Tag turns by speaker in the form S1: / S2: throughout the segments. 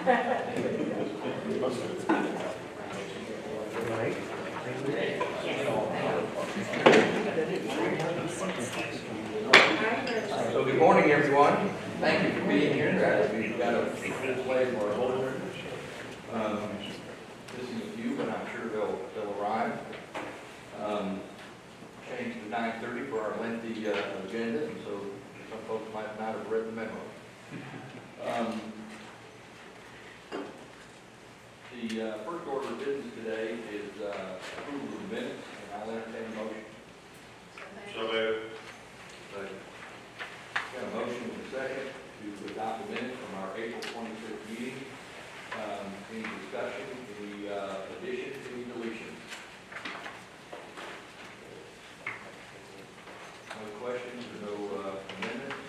S1: So good morning, everyone. Thank you for being here. We've got a display for our holders. Missing a few, but I'm sure they'll arrive. Changed to 9:30 for our lengthy agenda, and so some folks might not have read the memo. The first order of business today is approval of the minutes, and I'll entertain a motion.
S2: So moved.
S1: Got a motion and a second to adopt the minutes from our April 26th meeting. Any discussion, any additions, any deletions? No questions or no amendments?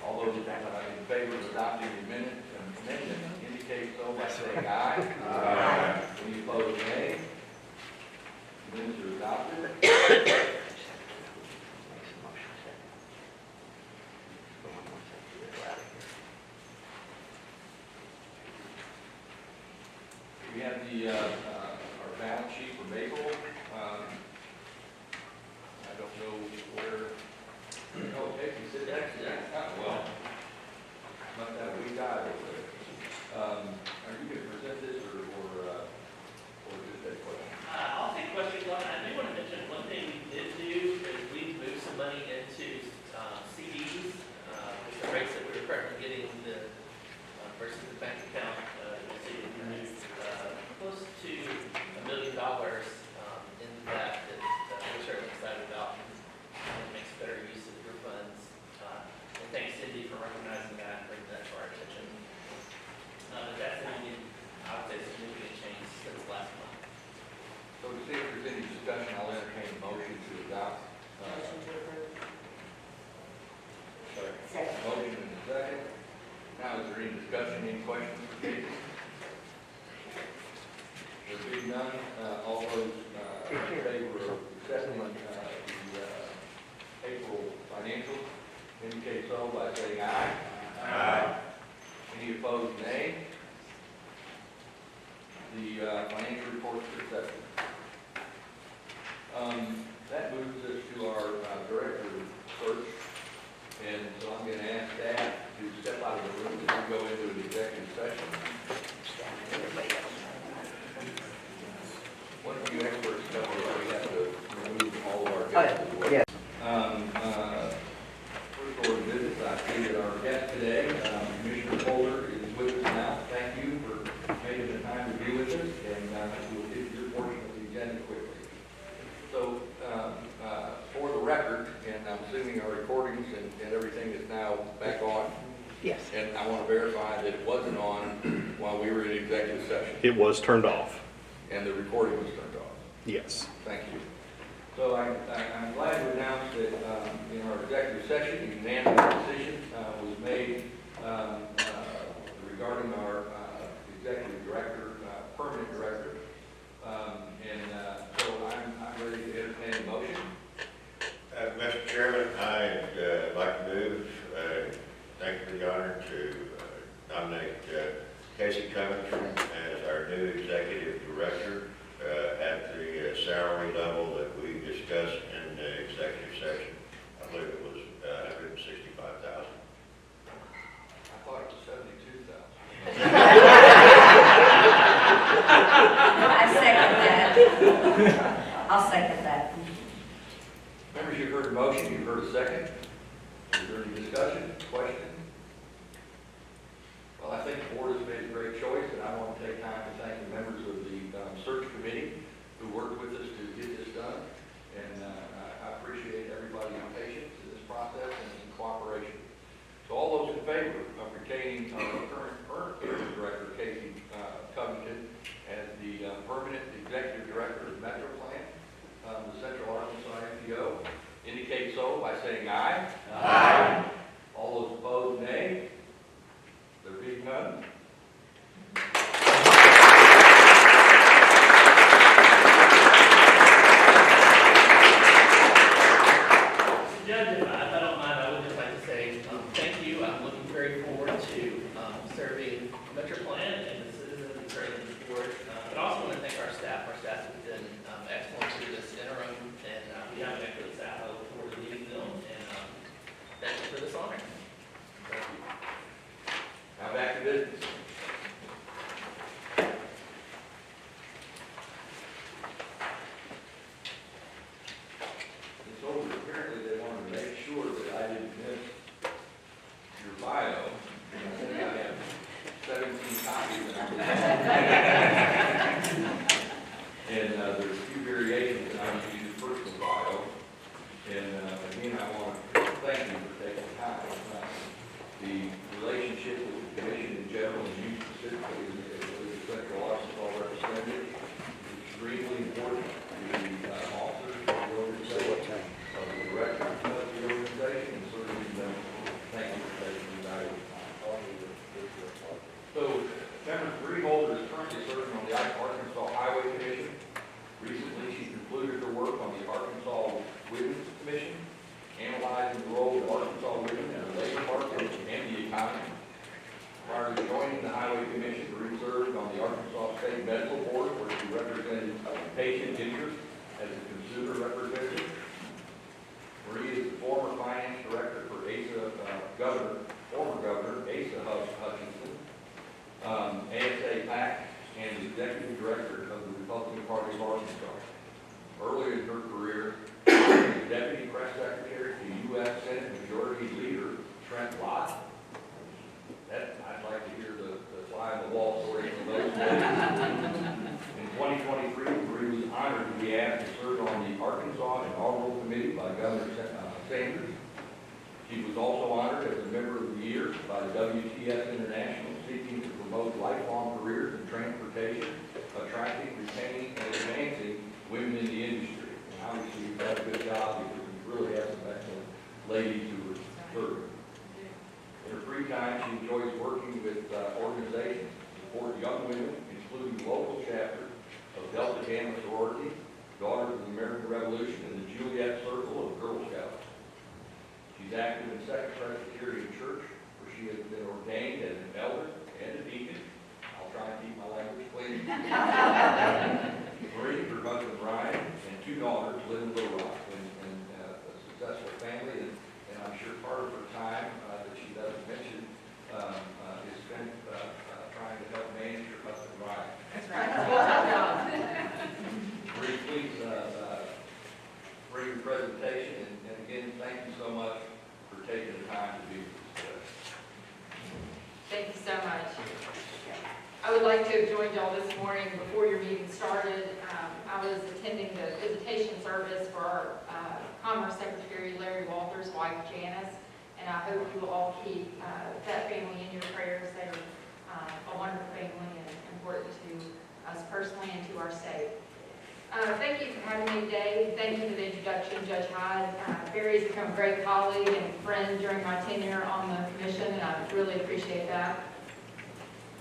S1: All those in favor of adopting the amendment indicate so by saying aye. Aye. Any opposed, nay? Minutes are adopted. We have the our balance sheet from April. I don't know where. Oh, okay, you said that. Well, must have we got over there. Are you going to present this or just that question?
S3: I'll take questions on it. I do want to mention one thing we did do is we moved some money into CDs, with the rates that we were currently getting versus the bank account. You'll see that we moved close to $1 million in that we're certainly excited about. It makes better use of your funds. And thanks, Cindy, for recognizing that and bringing that to our attention. But that's an only, I would say, significant change since last month.
S1: So to see if there's any discussion, I'll entertain a motion to adopt.
S4: Motion to approve.
S1: Second. Motion and a second. Now, is there any discussion, any questions for Casey? There being none, all those in favor of accepting the April financials indicate so by saying aye. Aye. Any opposed, nay? The financial reports are accepted. That moves us to our director search, and so I'm going to ask staff to step out of the room as we go into an executive session. One of you experts know that we have to remove all of our guests as well.
S4: Yes.
S1: First order of business, I see that our guest today, Commissioner Holder, is with us now. Thank you for making the time to be with us, and we'll get your portion of the agenda quickly. So, for the record, and I'm assuming our recordings and everything is now back on.
S4: Yes.
S1: And I want to verify that it wasn't on while we were in executive session,
S5: It was turned off.
S1: and the recording was turned off.
S5: Yes.
S1: Thank you. So I'm glad to announce that in our executive session, a unanimous decision was made regarding our executive director, permanent director. So I'm ready to entertain a motion.
S2: Mr. Chairman, I'd like to move, thank you for the honor to nominate Casey Covington as our new executive director at the salary level that we discussed in the executive session. I believe it was $165,000.
S1: I thought it was 72,000.
S4: I second that. I'll second that.
S1: Members, you've heard a motion, you've heard a second. Is there any discussion, question? Well, I think the board has made a great choice, and I want to take time to thank the members of the search committee who worked with us to get this done. And I appreciate everybody's patience in this process and cooperation. So all those in favor of retaining our current director, Keli Wylie, as the permanent executive director of Metroplan, the Central Arkansas NPO, indicate so by saying aye. Aye. All those opposed, nay. There being none.
S3: Judge, if I don't mind, I would just like to say thank you. I'm looking very forward to serving Metroplan and the
S1: Treasurer representative. Marie is the former finance director for former governor Asa Hutchinson, ASA PAC, and the executive director of the Republican Party of Arkansas. Earlier in her career, she was deputy press secretary to U.S. Senate Majority Leader Trent Lott. I'd like to hear the fly on the wall story from those days. In 2023, Marie was honored to be asked to serve on the Arkansas Inaugural Committee by Governor Sanders. She was also honored as a member of the year by the WTS International, seeking to promote lifelong careers in transportation, attracting, retaining, and advancing women in the industry. And obviously, you've done a good job because we really have some excellent ladies who are serving. In her free time, she enjoys working with organizations to support young women, including local chapters of Delta Gamma Sorority, Daughters of the American Revolution, and the Juliet Circle of Girl Scouts. She's active in Second Presbyterian Church, where she has been ordained as an elder and a deacon. I'll try and keep my language clean. Marie, her husband Brian, and 2 daughters live in Little Rock, and a successful family, and I'm sure part of her time that she doesn't mention is spent trying to help manage her husband Brian.
S4: That's right.
S1: Marie, please bring your presentation, and again, thank you so much for taking the time to be with us today.
S5: Thank you so much. I would like to have joined y'all this morning before your meeting started. I was attending the visitation service for our Commerce Secretary Larry Walters' wife Janice, and I hope you will all keep that family in your prayers. They're a wonderful family and important to us personally and to our state. Thank you for having me today. Thank you for the introduction, Judge Hyde. Barry has become a great colleague and friend during my tenure on the commission, and I really appreciate that.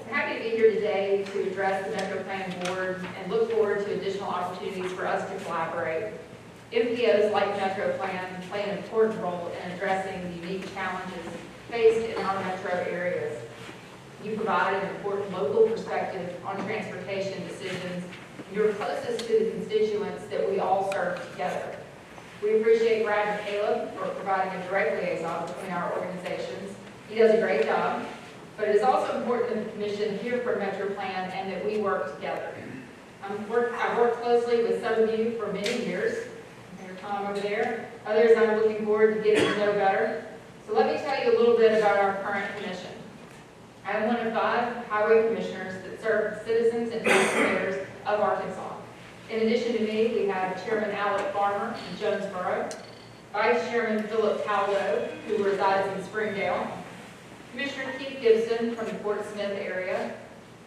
S5: I'm happy to be here today to address the Metroplan Board and look forward to additional opportunities for us to collaborate. MPOs like Metroplan play an important role in addressing the unique challenges faced in our metro areas. You provide an important local perspective on transportation decisions. You're closest to the constituents that we all serve together. We appreciate Brad and Caleb for providing a direct liaison between our organizations. He does a great job, but it is also important that the Commission hear from Metroplan and that we work together. I've worked closely with some of you for many years. There's Tom over there. Others I'm looking forward to getting to know better. So let me tell you a little bit about our current Commission. I am one of 5 highway commissioners that serve citizens and taxpayers of Arkansas. In addition to me, we have Chairman Alec Farmer in Jonesboro, Vice Chairman Philip Taldo, who resides in Springdale, Commissioner Keith Gibson from the Fort Smith area,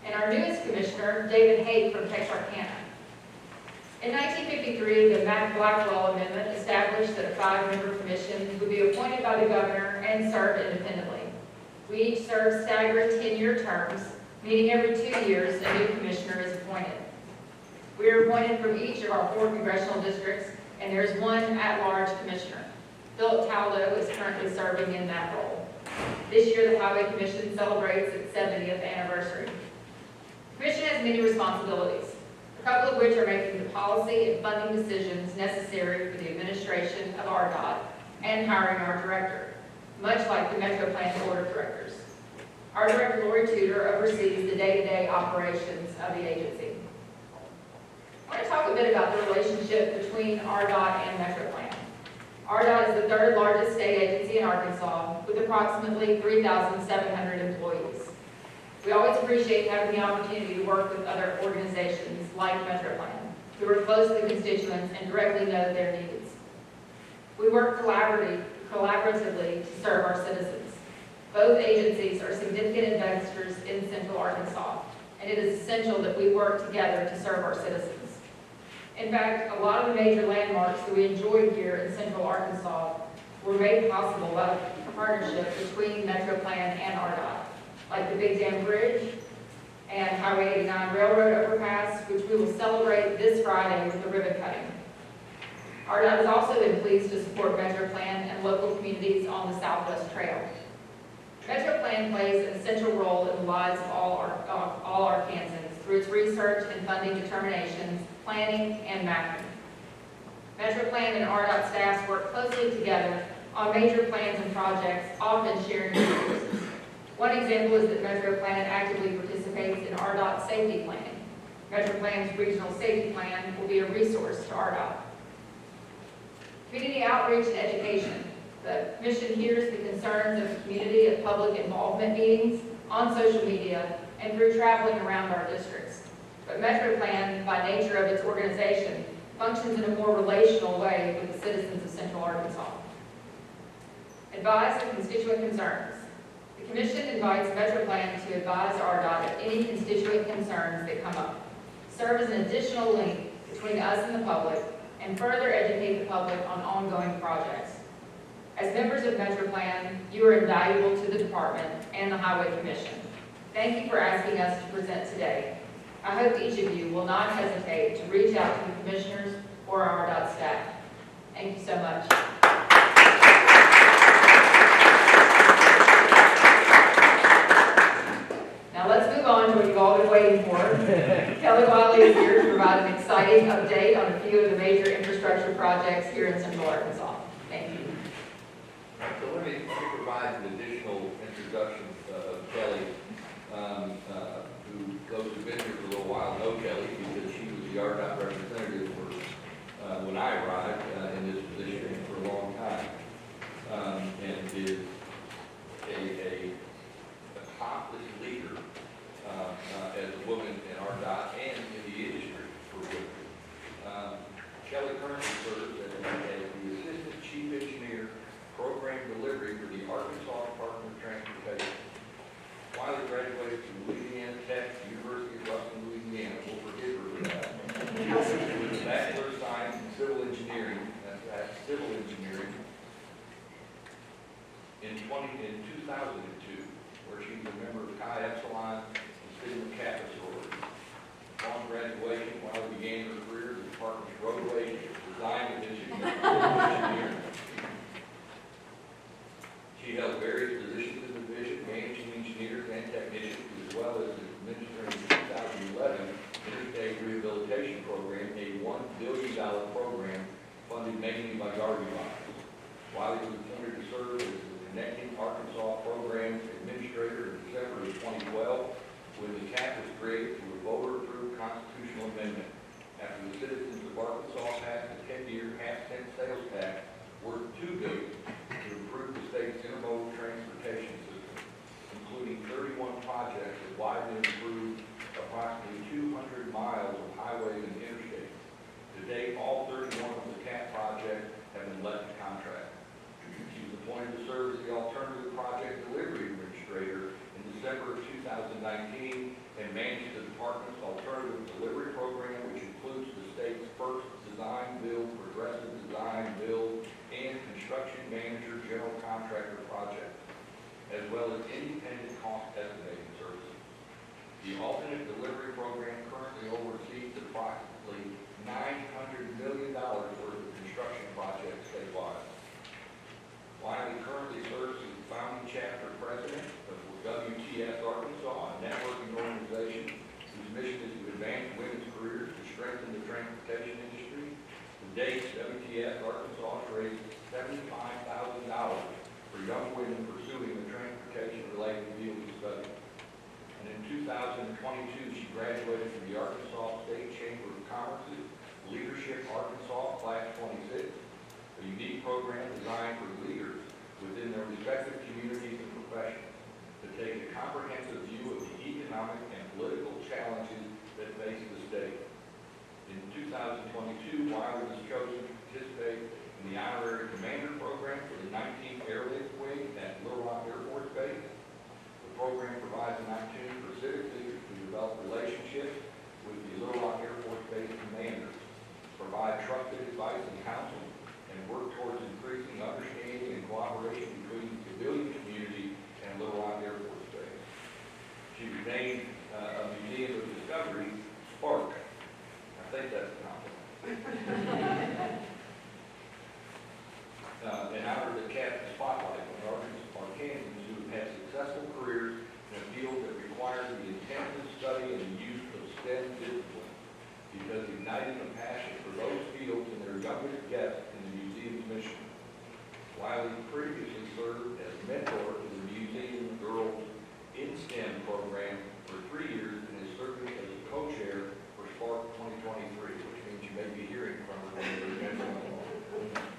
S5: and our newest commissioner, David Haight from Texarkana. In 1953, the Mack-Blackwell Amendment established that a 5-member commission would be appointed by the governor and serve independently. We each serve staggered 10-year terms, meeting every 2 years a new commissioner is appointed. We are appointed from each of our 4 congressional districts, and there is 1 at-large commissioner. Philip Taldo is currently serving in that role. This year, the Highway Commission celebrates its 70th anniversary. The Commission has many responsibilities, a couple of which are making the policy and funding decisions necessary for the administration of RDOT and hiring our director, much like the Metroplan Board of Directors. Our director, Lori Tudor, oversees the day-to-day operations of the agency. I want to talk a bit about the relationship between RDOT and Metroplan. RDOT is the 3rd largest state agency in Arkansas with approximately 3,700 employees. We always appreciate having the opportunity to work with other organizations like Metroplan, who are close to the constituents and directly know their needs. We work collaboratively to serve our citizens. Both agencies are significant investors in Central Arkansas, and it is essential that we work together to serve our citizens. In fact, a lot of the major landmarks that we enjoy here in Central Arkansas were made possible by a partnership between Metroplan and RDOT, like the Big Dam Bridge and Highway 89 Railroad Overpass, which we will celebrate this Friday with the ribbon cutting. RDOT has also been pleased to support Metroplan and local communities on the Southwest Trail. Metroplan plays an essential role in the lives of all Arkansans through its research and funding determinations, planning, and mapping. Metroplan and RDOT staffs work closely together on major plans and projects, often sharing resources. One example is that Metroplan actively participates in RDOT safety planning. Metroplan's regional safety plan will be a resource to RDOT. Community outreach and education. The Commission hears the concerns of the community at public involvement meetings, on social media, and through traveling around our districts. But Metroplan, by nature of its organization, functions in a more relational way with the citizens of Central Arkansas. Advise of constituent concerns. The Commission invites Metroplan to advise RDOT of any constituent concerns that come up. Serve as an additional link between us and the public, and further educate the public on ongoing projects. As members of Metroplan, you are invaluable to the department and the Highway Commission. Thank you for asking us to present today. I hope each of you will not hesitate to reach out to the commissioners or our RDOT staff. Thank you so much. Now let's move on to what you've all been waiting for. Keli Wylie is here to provide an exciting update on a few of the major infrastructure projects here in Central Arkansas. Thank you.
S1: So let me provide an additional introduction of Keli, who those who've been here for a little while know Keli because she was the RDOT representative for when I arrived in this position for a long time, and is a accomplished leader as a woman in RDOT and in the industry for women. Keli currently serves as the Assistant Chief Engineer Program Delivery for the Arkansas Department of Transportation. Wiley graduated from Louisiana Tech, University of Ruston, Louisiana. We'll forgive her for that. With a Bachelor of Science in Civil Engineering, that's Civil Engineering, in 2002, where she was a member of Chi Epsilon and Sigma Kappa sorority. Upon graduation, Wiley began her career as the Department's roadway design engineer. She held various positions in the division, managing engineers and technicians, as well as administering the 2011 Interstate Rehabilitation Program, a $1 billion program funded mainly by Garvey bonds. Wiley was appointed to serve as the Connecting Arkansas Program Administrator in December of 2012, when the CAP was created through a voter-approved constitutional amendment. After the citizens of Arkansas passed a 10-year half-cent sales tax worth $2 billion to improve the state's intermodal transportation system, including 31 projects that widely improved approximately 200 miles of highways and interstates. To date, all 31 of the CAP projects have been let to contract. She was appointed to serve as the Alternative Project Delivery Administrator in December of 2019 and managed the department's Alternative Delivery Program, which includes the state's first design build, progressive design build, and construction manager general contractor project, as well as independent cost estimating services. The alternate delivery program currently oversees approximately $900 million worth of construction projects statewide. Wiley currently serves as the founding chapter president of WTS Arkansas, a networking organization whose mission is to advance women's careers to strengthen the transportation industry. To date, WTS Arkansas has raised $75,000 for young women pursuing the transportation-related field of study. And in 2022, she graduated from the Arkansas State Chamber of Commerce's Leadership Arkansas Class 26, a unique program designed for leaders within their respective communities and professions to take a comprehensive view of the economic and political challenges that face the state. In 2022, Wiley was chosen to participate in the Honorary Commander Program for the 19th Airlift Wing at Little Rock Air Force Base. The program provides an opportunity for civic leaders to develop relationships with the Little Rock Air Force Base commanders, provide trusted advice and counsel, and work towards increasing understanding and cooperation between the civilian community and Little Rock Air Force Base. She was named a Museum of Discovery Spark. I think that's a compliment. distinguished guest in the museum's mission. Wiley previously served as mentor to the Museum Girls in STEM program for 3 years and is serving as a co-chair for Spark 2023, which means you may be hearing from her when you're mentoring.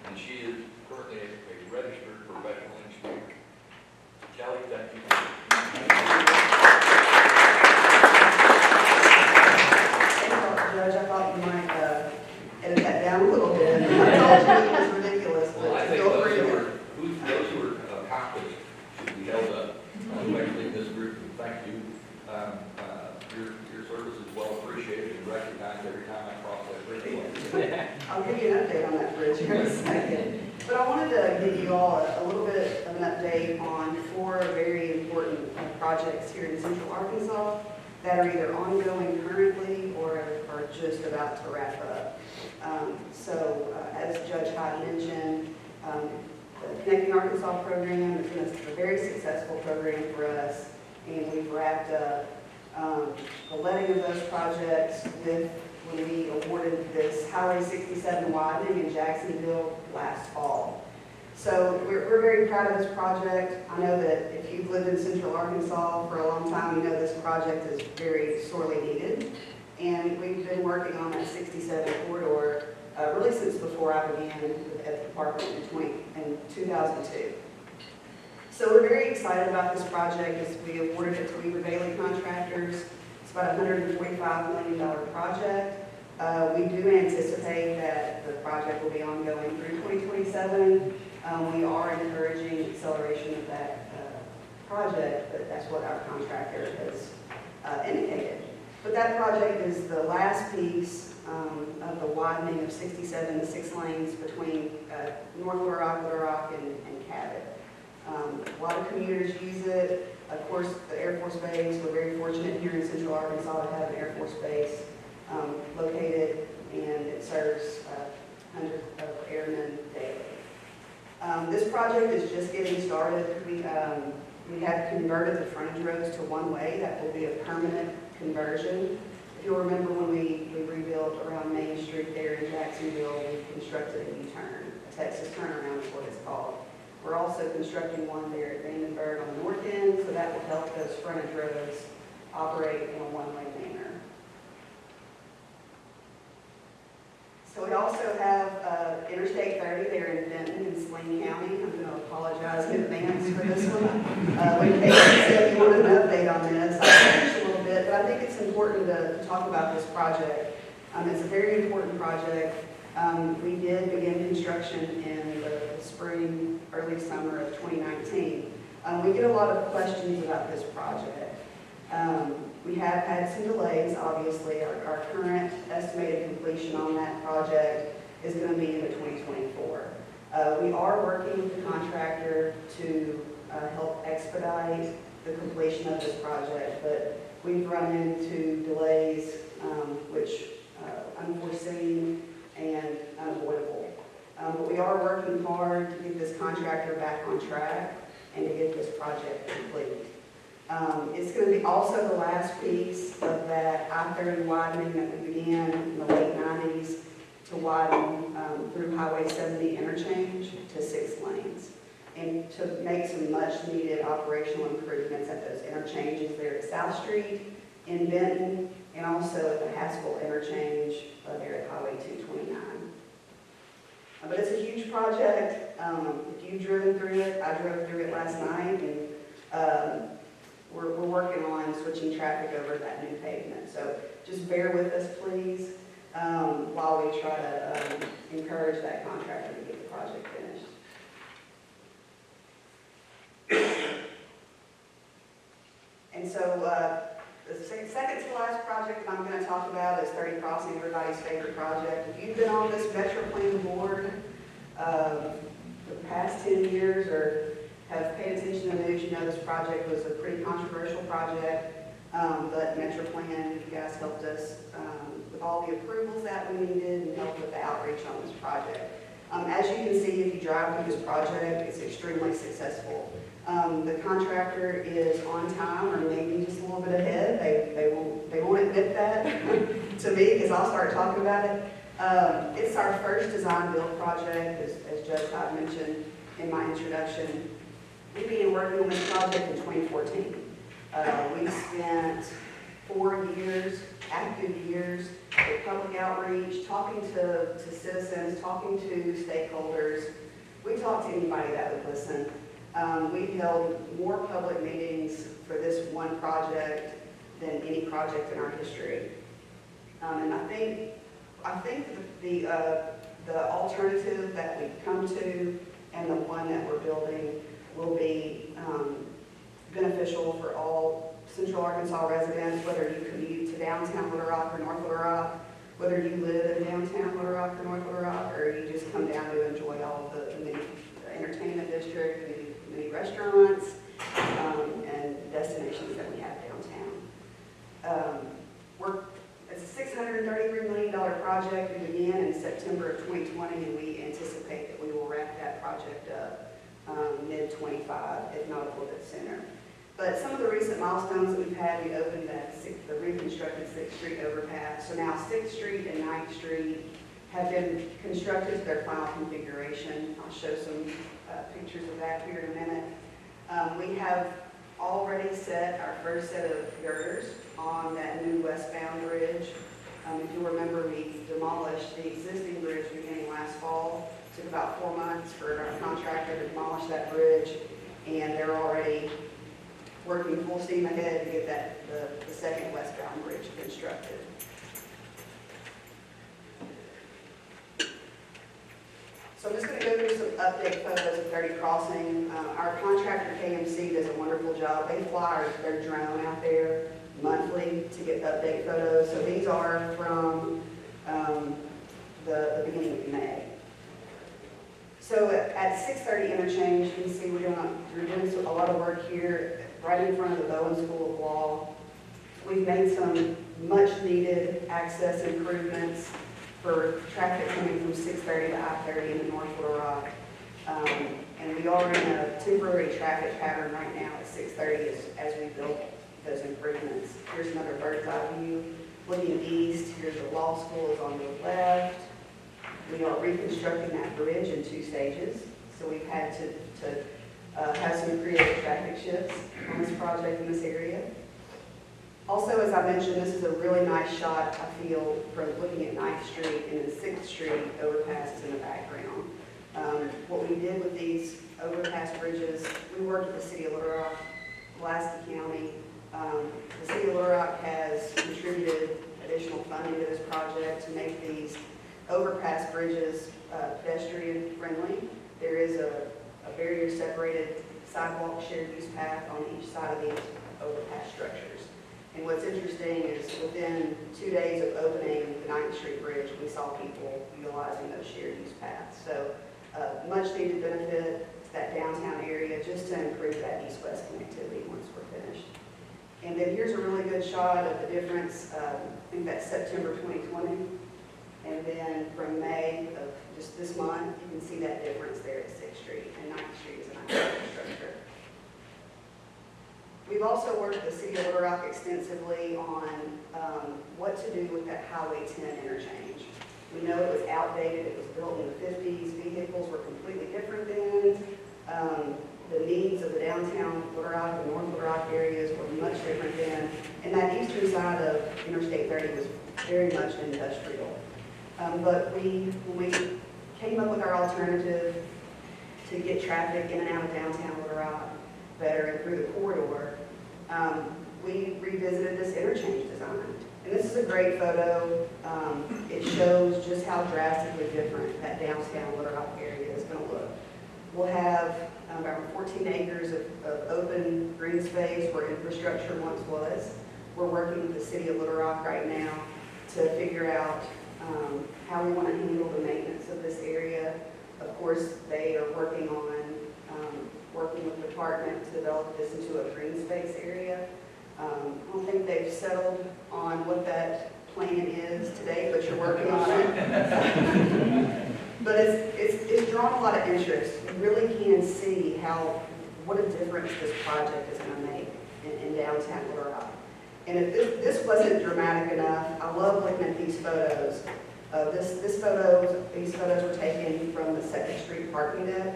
S1: And she is currently a registered professional engineer. Kelly, thank you.
S4: Judge, I thought you might edit that down a little bit. I told you it was ridiculous,
S1: Well, I
S4: but
S1: think
S4: feel free to.
S1: those who are accomplished should be held up, especially in this group. And thank you. Your service is well appreciated and recognized every time I cross that bridge.
S4: I'll give you an update on that bridge here in a second. But I wanted to give you all a little bit of an update on 4 very important projects here in Central Arkansas that are either ongoing currently or are just about to wrap up. As Judge Hyde mentioned, the Connecting Arkansas program has been a very successful program for us, and we've wrapped up the letting of those projects with when we awarded this Highway 67 widening in Jacksonville last fall. So we're very proud of this project. I know that if you've lived in Central Arkansas for a long time, you know this project is very sorely needed. And we've been working on that 67 corridor really since before I began at the department in 2002. So we're very excited about this project as we awarded it to Weaver Bailey Contractors. It's about a $145 million project. We do anticipate that the project will be ongoing through 2027. We are encouraging acceleration of that project, but that's what our contractor has indicated. But that project is the last piece of the widening of 67 to 6 lanes between North Little Rock and Cabot. A lot of commuters use it. Of course, the Air Force Base, we're very fortunate here in Central Arkansas to have an Air Force Base located, and it serves hundreds of airmen daily. This project is just getting started. We have converted the frontage roads to one-way. That will be a permanent conversion. If you'll remember when we rebuilt around Main Street there in Jacksonville, we constructed a U-turn, a Texas turnaround is what it's called. We're also constructing one there at Vandenberg on the north end, so that will help those frontage roads operate in a one-way manner. So we also have Interstate 30 there in Benton in Swain County. I'm going to apologize in advance for this one. When Kate said you wanted an update on this, I'll finish a little bit, but I think it's important to talk about this project. It's a very important project. We did begin construction in the spring, early summer of 2019. We get a lot of questions about this project. We have had some delays, obviously. Our current estimated completion on that project is going to be into 2024. We are working with the contractor to help expedite the completion of this project, but we've run into delays which unforeseen and unavoidable. But we are working hard to get this contractor back on track and to get this project complete. It's going to be also the last piece of that I-30 widening that we began in the late 90s to widen through Highway 70 interchange to 6 lanes and to make some much needed operational improvements at those interchanges there at South Street, in Benton, and also at the Haskell interchange there at Highway 229. But it's a huge project. If you've driven through it, I drove through it last night, and we're working on switching traffic over that new pavement. So just bear with us, please, while we try to encourage that contractor to get the project finished. And so the second to last project that I'm going to talk about is 30 Crossing, everybody's favorite project. If you've been on this Metroplan Board the past 10 years or have paid attention to the news, you know this project was a pretty controversial project, but Metroplan, you guys helped us with all the approvals that we needed and helped with the outreach on this project. As you can see, if you drive through this project, it's extremely successful. The contractor is on time or maybe just a little bit ahead. They won't admit that to me because I'll start talking about it. It's our first design build project, as Judge Todd mentioned in my introduction. We began working on this project in 2014. We spent 4 years, active years, with public outreach, talking to citizens, talking to stakeholders. We talked to anybody that would listen. We held more public meetings for this one project than any project in our history. And I think the alternative that we've come to and the one that we're building will be beneficial for all Central Arkansas residents, whether you commute to downtown Little Rock or North Little Rock, whether you live in downtown Little Rock or North Little Rock, or you just come down to enjoy all of the many entertainment district, many restaurants, and destinations that we have downtown. It's a $633 million project. We began in September of 2020, and we anticipate that we will wrap that project up mid-25, if not a little bit sooner. But some of the recent milestones that we've had, we opened the reconstructed 6th Street overpass. So now 6th Street and 9th Street have been constructed to their final configuration. I'll show some pictures of that here in a minute. We have already set our first set of girders on that new westbound bridge. If you remember, we demolished the existing bridge beginning last fall. It took about 4 months for our contractor to demolish that bridge, and they're already working full steam ahead to get the second westbound bridge constructed. So I'm just going to go through some update photos of 30 Crossing. Our contractor KMC does a wonderful job. They fly their drone out there monthly to get update photos. So these are from the beginning of May. So at 630 interchange, you can see we're doing a lot of work here right in front of the Bowen School of Law. We've made some much needed access improvements for traffic coming from 630 to I-30 into North Little Rock. And we are in a temporary traffic pattern right now at 630 as we build those improvements. Here's another bird's eye view. Looking east, here's the law school is on the left. We are reconstructing that bridge in 2 stages. So we've had to have some creative traffic shifts on this project in this area. Also, as I mentioned, this is a really nice shot, I feel, from looking at 9th Street and then 6th Street overpasses in the background. What we did with these overpass bridges, we worked with the City of Little Rock, Pulaski County. The City of Little Rock has contributed additional funding to this project to make these overpass bridges pedestrian friendly. There is a barrier separated sidewalk shared use path on each side of these overpass structures. And what's interesting is within 2 days of opening the 9th Street Bridge, we saw people utilizing those shared use paths. So much needed benefit to that downtown area just to improve that east-west connectivity once we're finished. And then here's a really good shot of the difference. I think that's September 2020. And then from May of just this month, you can see that difference there at 6th Street and 9th Street is a nice infrastructure. We've also worked with the City of Little Rock extensively on what to do with that Highway 10 interchange. We know it was outdated, it was built in the 50s, vehicles were completely different then. The needs of the downtown Little Rock and North Little Rock areas were much different then. And that eastern side of Interstate 30 was very much industrial. But when we came up with our alternative to get traffic in and out of downtown Little Rock better and through the corridor, we revisited this interchange design. And this is a great photo. It shows just how drastically different that downtown Little Rock area is going to look. We'll have about 14 acres of open green space where infrastructure once was. We're working with the City of Little Rock right now to figure out how we want to handle the maintenance of this area. Of course, they are working on working with the department to develop this into a green space area. I don't think they've settled on what that plan is today, but you're working on it. But it's drawn a lot of interest. You really can see what a difference this project is going to make in downtown Little Rock. And if this wasn't dramatic enough, I love looking at these photos These photos were taken from the Second Street parking deck.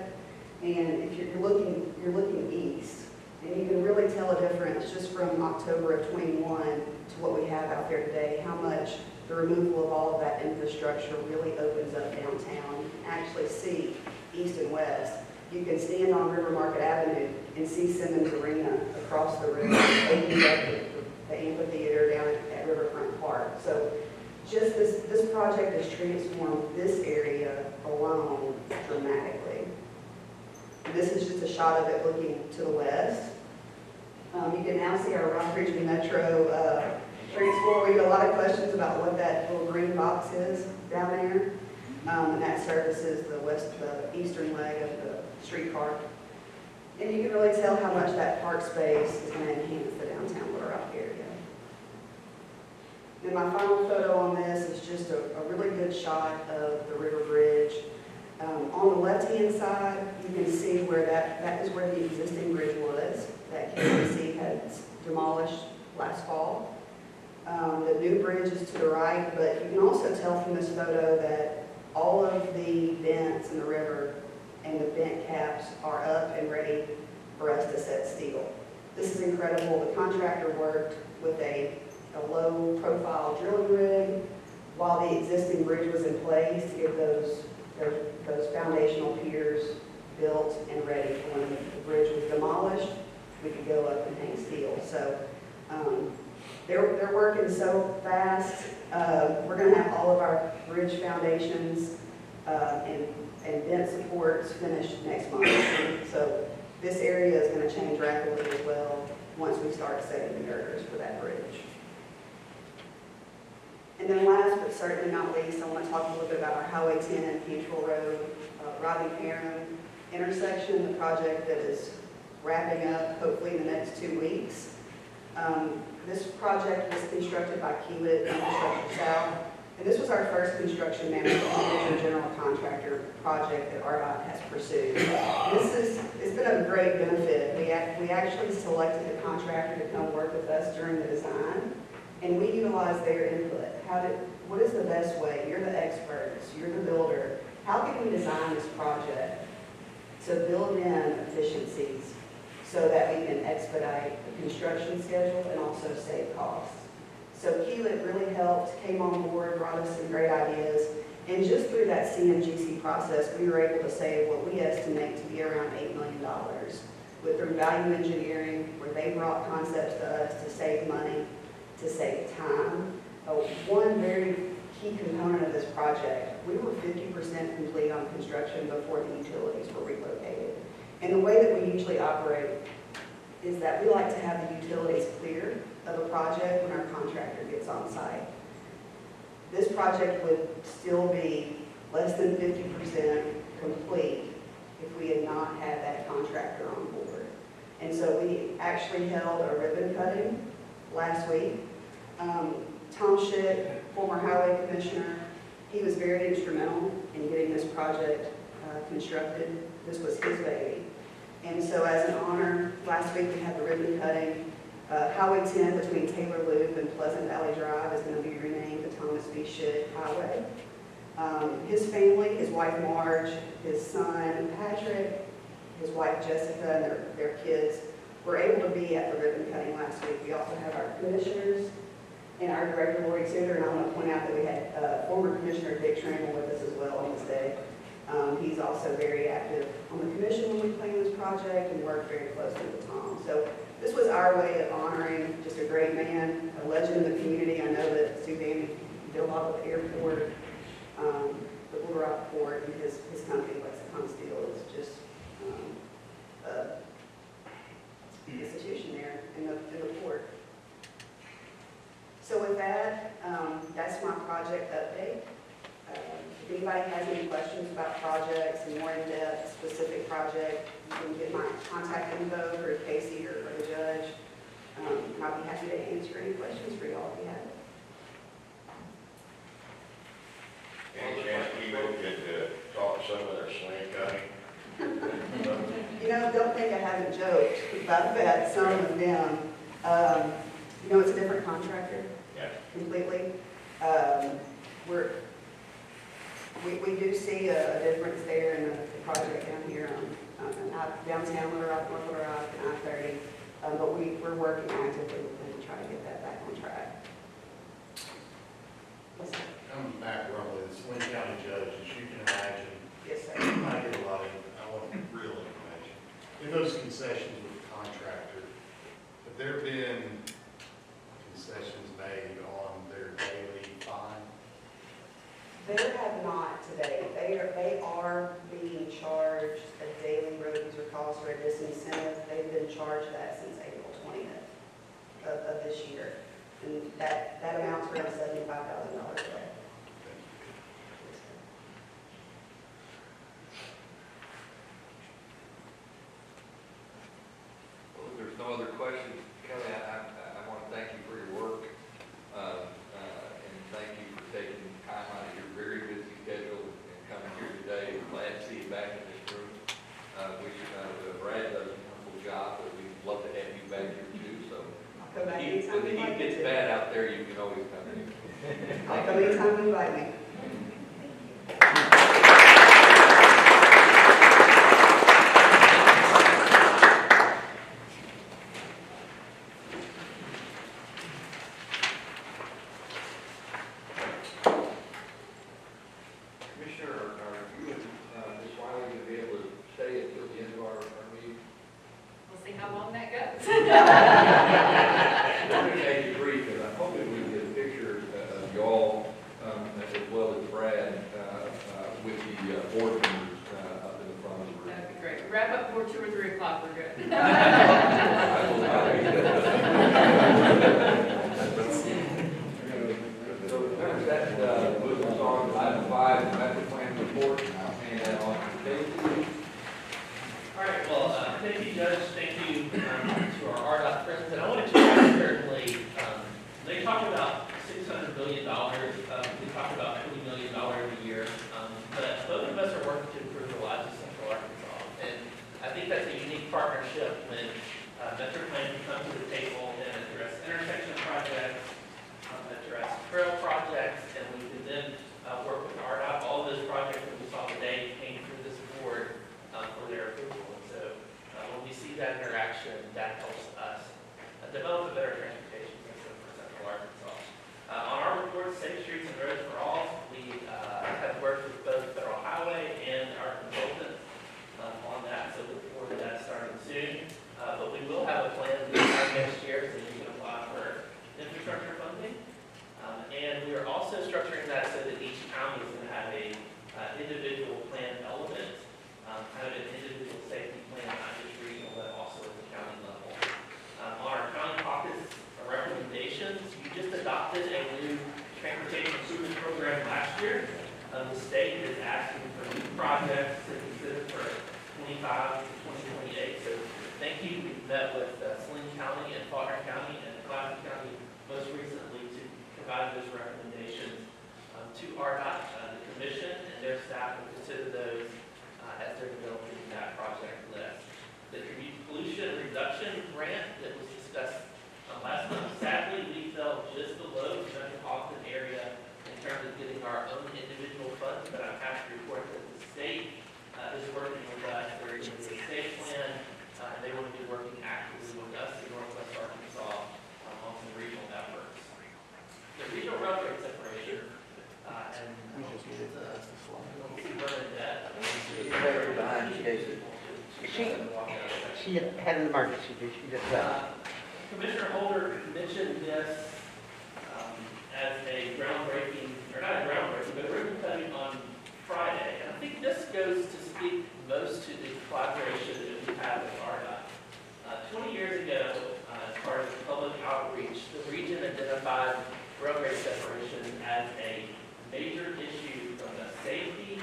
S4: And if you're looking east, and you can really tell a difference just from October of '21 to what we have out there today, how much the removal of all of that infrastructure really opens up downtown. You can actually see east and west. You can stand on River Market Avenue and see Simmons Arena across the river, opening up the amphitheater down at Riverfront Park. So just this project has transformed this area alone dramatically. This is just a shot of it looking to the west. You can now see our Rockbridge Metro transform. We get a lot of questions about what that little green box is down there. And that services the eastern leg of the streetcar. And you can really tell how much that park space is going to enhance the downtown Little Rock area. And my final photo on this is just a really good shot of the river bridge. On the left-hand side, you can see where that is where the existing bridge was that KC had demolished last fall. The new bridge is to the right, but you can also tell from this photo that all of the vents in the river and the vent caps are up and ready for us to set steel. This is incredible. The contractor worked with a low-profile drilling rig while the existing bridge was in place to get those foundational piers built and ready for when the bridge was demolished. We could go up and hang steel. So they're working so fast. We're going to have all of our bridge foundations and vent supports finished next month. So this area is going to change rapidly as well once we start setting the girders for that bridge. And then last but certainly not least, I want to talk a little bit about our Highway 10 and Cantrell Road, Rodney Aaron intersection, the project that is wrapping up hopefully in the next 2 weeks. This project was constructed by Keli Wylie South, and this was our first construction manager general contractor project that RDOT has pursued. It's been a great benefit. We actually selected the contractor to come work with us during the design, and we utilized their input. What is the best way? You're the experts, you're the builder. How can we design this project to build in efficiencies so that we can expedite the construction schedule and also save costs? So Keli really helped, came on board, brought us some great ideas, and just through that CMGC process, we were able to save what we estimate to be around $8 million through value engineering, where they brought concepts to us to save money, to save time. One very key component of this project, we were 50% complete on construction before the utilities were relocated. And the way that we usually operate is that we like to have the utilities clear of a project when our contractor gets on site. This project would still be less than 50% complete if we had not had that contractor on board. And so we actually held a ribbon cutting last week. Tom Schick, former highway commissioner, he was very instrumental in getting this project constructed. This was his baby. And so as an honor, last week we had the ribbon cutting. Highway 10 between Taylor Loop and Pleasant Valley Drive is going to be renamed the Thomas B. Schick Highway. His family, his wife Marge, his son Patrick, his wife Jessica, and their kids were able to be at the ribbon cutting last week. We also have our commissioners and our director, Lori Tudor, and I want to point out that we had former Commissioner Dick Trammell with us as well on this day. He's also very active on the commission when we planned this project and worked very closely with Tom. So this was our way of honoring just a great man, a legend in the community. I know that Sue Danny did a lot with the airport, the Little Rock Port, and his company, Lexicon Steel, is just an institution there in the port. So with that, that's my project update. If anybody has any questions about projects and more in-depth specific project, you can get my contact info for Casey or the judge. And I'll be happy to answer any questions for y'all if you have it.
S2: Any chance people could talk some of their sling cutting?
S4: You know, don't think I haven't joked about that. Some of them, it's a different contractor.
S2: Yeah.
S4: Completely. We do see a difference there in the project down here, downtown Little Rock, North Little Rock, and I-30, but we're working actively with them to try to get that back on track. Yes, sir.
S6: Coming back roughly, the Swain County judge, as you can imagine,
S4: Yes, sir.
S6: I get a lot of, I want real information. In those concessions with the contractor, have there been concessions made on their daily fine?
S4: There have not today. They are being charged a daily road user cost or a disincentive. They've been charged that since April 20th of this year. And that amounts to around $75,000 a day.
S1: Well, if there's no other questions, Kelly, I want to thank you for your work, and thank you for taking time out of your very busy schedule and coming here today. We're glad to see you back in this room. Brad does a wonderful job, but we'd love to have you back here too, so.
S4: I'll come back
S1: When
S4: anytime
S1: the
S4: you
S1: heat
S4: invite me
S1: gets
S4: to.
S1: bad out there, you can always come in.
S4: I'll come anytime you invite me.
S1: Commissioner, are you and Ms. Wiley going to be able to stay until the end of our meeting?
S5: We'll see how long that goes.
S1: Let me make it brief, because I'm hoping we can get a picture of y'all, as well as Brad, with the board members up in the front of the room.
S5: That'd be great. Wrap up before 2 or 3 o'clock, we're good.
S1: So there's that, moving us on to item 5, the Metroplan report, and on Keli.
S3: All right, well, thank you, Judge, thank you to our RDOT president. I want to certainly, they talk about $600 billion, we talk about $20 million a year, but both of us are working to improve the lives of Central Arkansas. And I think that's a unique partnership when Metroplan can come to the table and address intersection projects, address trail projects, and we can then work with RDOT. All of those projects that we saw today came through this board for their approval. And so when we see that interaction, that helps us develop a better transportation system for Central Arkansas. On our report, Safe Streets and Roads for All, we have worked with both Federal Highway and our consultants on that, so look forward to that starting soon. But we will have a plan next year so you can apply for infrastructure funding. And we are also structuring that so that each county is going to have a individual plan element, kind of an individual safety plan, not just regional, but also at the county level. On our county caucus recommendations, you just adopted a new transportation improvement program last year. The state is asking for new projects to consider for 25 to 2028. So thank you. We've met with Saline County and Faulkner County and Clackamas County most recently to provide those recommendations to RDOT. The commission and their staff will consider those as they're developing that project list. The pollution reduction grant that was discussed last month, sadly, we fell just below the metropolitan area in terms of getting our own individual funds, but I'm happy to report that the state is working with us. There is a state plan, and they want to be working actively with us in Northwest Arkansas on some regional efforts. The regional road rate separation, and Bernadette.
S7: She had an emergency, she just left.
S3: Commissioner Holder mentioned this as a groundbreaking, or not a groundbreaking, but a ribbon cutting on Friday. And I think this goes to speak most to the collaboration that we have with RDOT. 20 years ago, as part of public outreach, the region identified road rate separation as a major issue from the safety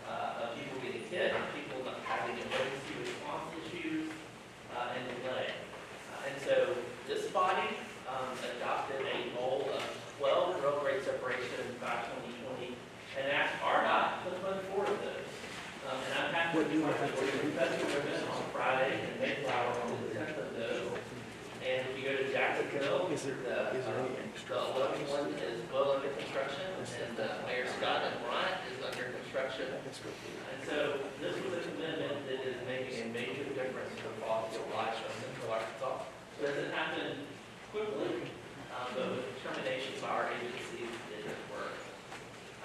S3: of people getting hit, people not having emergency response issues, and delay. And so this body adopted a goal of 12 road rate separation by 2020 and asked RDOT to fund 4 of those. And I'm happy to report that we cut the ribbon on Friday and Mayflower on the 10th of those. And if you go to Jacksonville,
S7: Is there any extra?
S3: the 11th one is well under construction, and Mayor Scott and Bryant is under construction. And so this was a commitment that is making a major difference in the quality of life in Central Arkansas. So it doesn't happen quickly, but with determination by our agencies, it does work.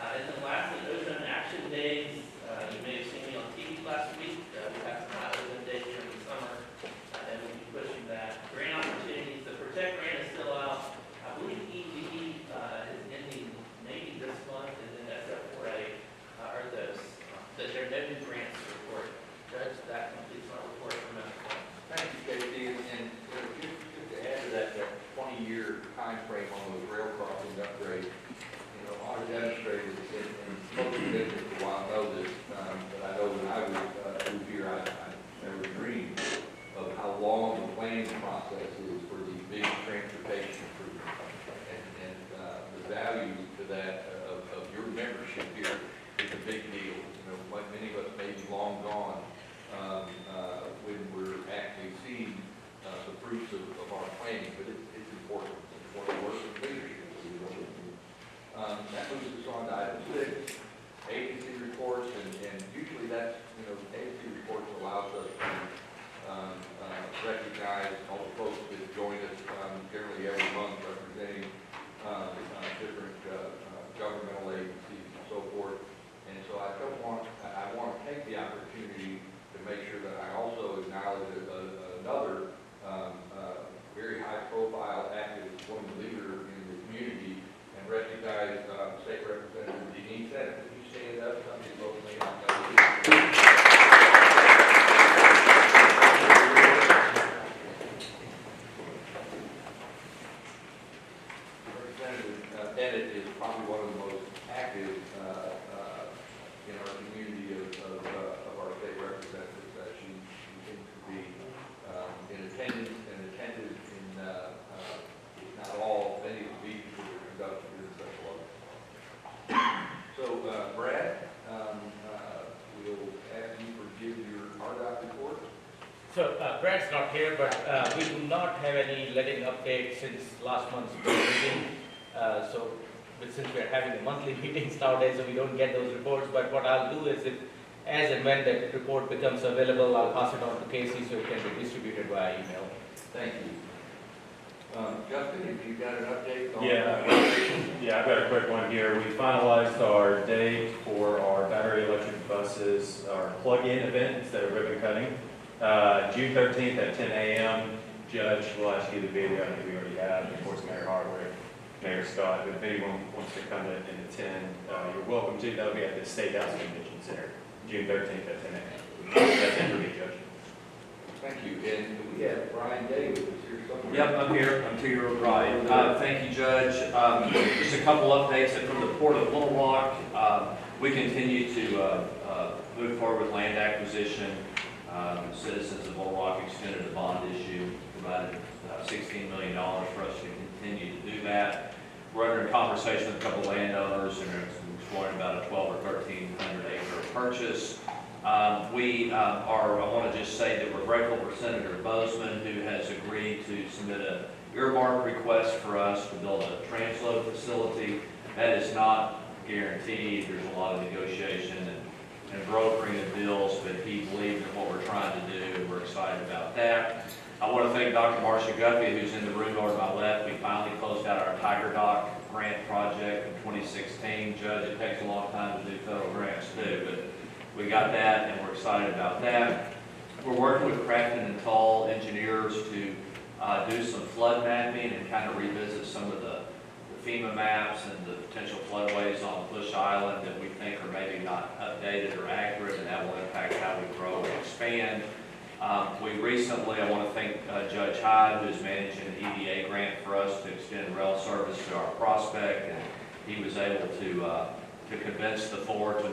S3: And then lastly, Ozone Action Days. You may have seen me on TV last week. We have some high ozone days during the summer, and we'll be pushing that. Grant opportunities, the Protect grant is still out. I believe EDE is ending maybe this month, and then SF4A are those. But there are no new grants to report. Judge, that completes my report from Metroplan.
S1: Thank you, Casey, and just to add to that 20-year timeframe on those rail crossing upgrades, our demonstrators and most of the business for a while know this, but I know when I was here, I never dreamed of how long the planning process is for these big transportation improvements. And the value to that of your membership here is a big deal. Like many of us may be long gone when we're actually seeing the fruits of our planning, but it's important. It's important to work with leadership. That moves us on to item 6, agency reports, and usually that's, agency reports allows us to recognize all the folks that join us generally every month representing different governmental agencies and so forth. And so I want to take the opportunity to make sure that I also acknowledge another very high-profile active woman leader in the community, and recognize State Representative Denise Senate. Would you stand up? Some people may not know you. Representative Bennett is probably one of the most active in our community of our state representatives. She seems to be in attendance and attentive in, if not all, many of the meetings that are conducted in Central Arkansas. So, Brad, we'll ask you to give your RDOT report.
S8: So Brad's not here, but we do not have any letting update since last month's board meeting. But since we're having the monthly meetings nowadays, so we don't get those reports. But what I'll do is, as and when that report becomes available, I'll pass it on to Casey so it can be distributed via email.
S1: Thank you. Justin, if you've got an update on
S9: Yeah, I've got a quick one here. We finalized our date for our battery electric buses, our plug-in event instead of ribbon cutting. June 13th at 10 a.m. Judge will ask you to be there. I think we already have. Of course, Mayor Hardwick, Mayor Scott. But if anyone wants to come and attend, you're welcome to. That'll be at the State House Convention Center, June 13th at 10 a.m. That's it for me, Judge.
S1: Thank you. And we have Brian Davis here somewhere.
S10: Yep, I'm here. I'm to your right. Thank you, Judge. Just a couple updates from the Port of Little Rock. We continue to move forward with land acquisition. Citizens of Little Rock extended a bond issue, provided $16 million for us to continue to do that. We're under a conversation with a couple of landowners and are exploring about a 12 or 1,300 acre purchase. I want to just say that we're grateful for Senator Bozeman, who has agreed to submit an earmark request for us to build a transload facility. That is not guaranteed. There's a lot of negotiation and brokering of deals, but he believes in what we're trying to do, and we're excited about that. I want to thank Dr. Marcia Guppy, who's in the room over to my left. We finally closed out our Tiger Dock grant project in 2016. Judge, it takes a long time to do federal grants too, but we got that, and we're excited about that. We're working with Crafton and Tall engineers to do some flood mapping and kind of revisit some of the FEMA maps and the potential floodways on Bush Island that we think are maybe not updated or accurate, and that will impact how we grow and expand. We recently, I want to thank Judge Hyde, who's managing an EDA grant for us to extend rail service to our prospect, and he was able to convince the Corps to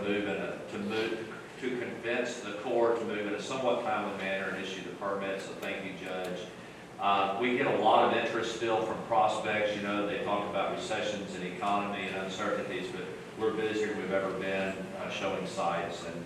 S10: move in a somewhat timely manner and issue the permit. So thank you, Judge. We get a lot of interest still from prospects. You know, they talk about recessions and economy and uncertainties, but we're busier than we've ever been showing sites and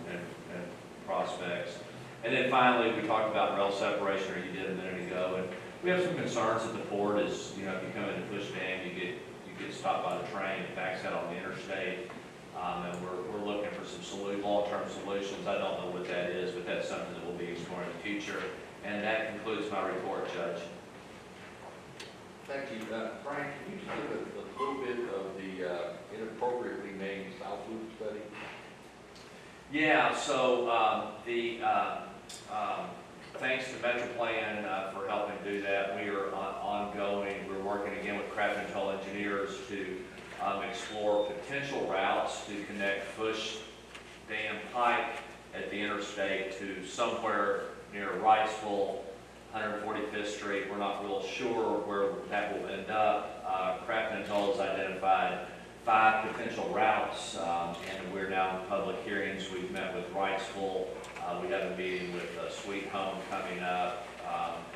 S10: prospects. And then finally, we talked about rail separation, or you did a minute ago, and We have some concerns at the port is, you know, if you come into Bush Dam, you get stopped by the train, it backs out on the interstate. And we're looking for some long-term solutions. I don't know what that is, but that's something that we'll be exploring in the future. And that concludes my report, Judge.
S1: Thank you. Brian, can you just give a little bit of the inappropriately named South Loop study?
S10: Yeah, so thanks to Metroplan for helping do that. We are ongoing. We're working again with Craft and Toll engineers to explore potential routes to connect Bush Dam Pike at the interstate to somewhere near Wrightsville, 145th Street. We're not real sure where that will end up. Craft and Toll has identified 5 potential routes, and we're now in public hearings. We've met with Wrightsville. We have a meeting with Sweet Home coming up,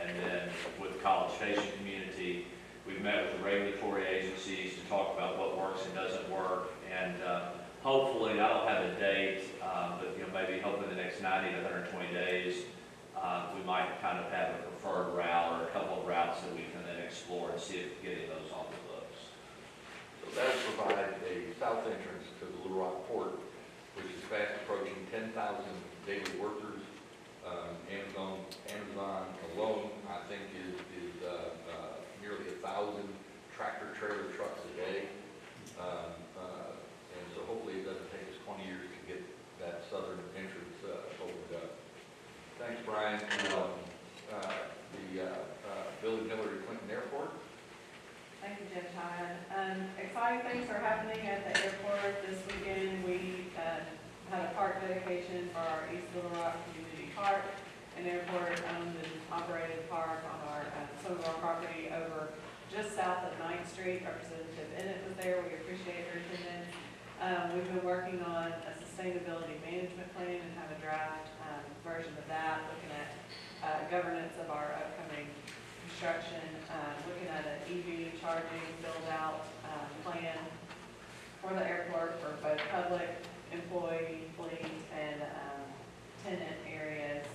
S10: and then with College Station community. We've met with the regulatory agencies to talk about what works and doesn't work, and hopefully, I don't have a date, but maybe hopefully the next 90 to 120 days, we might kind of have a preferred route or a couple of routes that we can then explore and see if getting those on the books.
S1: So that will provide a south entrance to the Little Rock Port, which is fast approaching 10,000 daily workers. Amazon alone, I think, is nearly 1,000 tractor trailer trucks a day. And so hopefully it doesn't take us 20 years to get that southern entrance opened up. Thanks, Brian. Billy Miller at Clinton Airport.
S11: Thank you, Jim Todd. Exciting things are happening at the airport this weekend. We had a park dedication for our East Little Rock Community Park, an airport-owned and operated park on some of our property over just south of 9th Street. Representative Bennett was there. We appreciate her attendance. We've been working on a sustainability management plan and have a draft version of that, looking at governance of our upcoming construction, looking at an EV charging build-out plan for the airport for both public, employee, fleet, and tenant areas.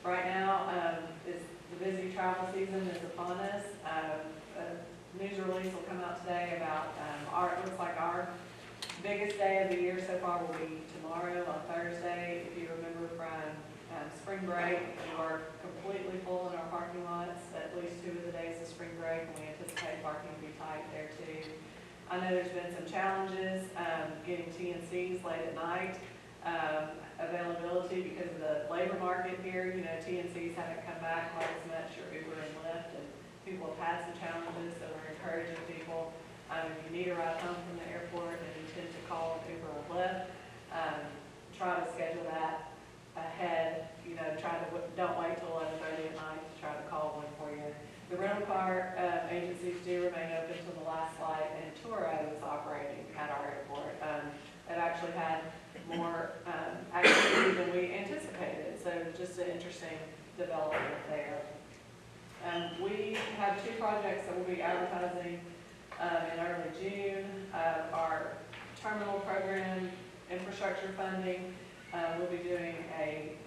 S11: Right now, the busy travel season is upon us. A news release will come out today about it looks like our biggest day of the year so far will be tomorrow on Thursday. If you remember from spring break, we are completely full in our parking lots, at least 2 of the days of spring break, and we anticipate parking will be tight there too. I know there's been some challenges getting TNCs late at night, availability because of the labor market here. TNCs haven't come back quite as much, or Uber and Lyft, and people have had some challenges, so we're encouraging people, if you need a ride home from the airport and intend to call Uber or Lyft, try to schedule that ahead. Don't wait till 11:30 at night to try to call one for you. The rental car agencies do remain open till the last flight, and Turo is operating at our airport. It actually had more activity than we anticipated, so just an interesting development there. We have 2 projects that we'll be advertising in early June. Our terminal program infrastructure funding. We'll be doing a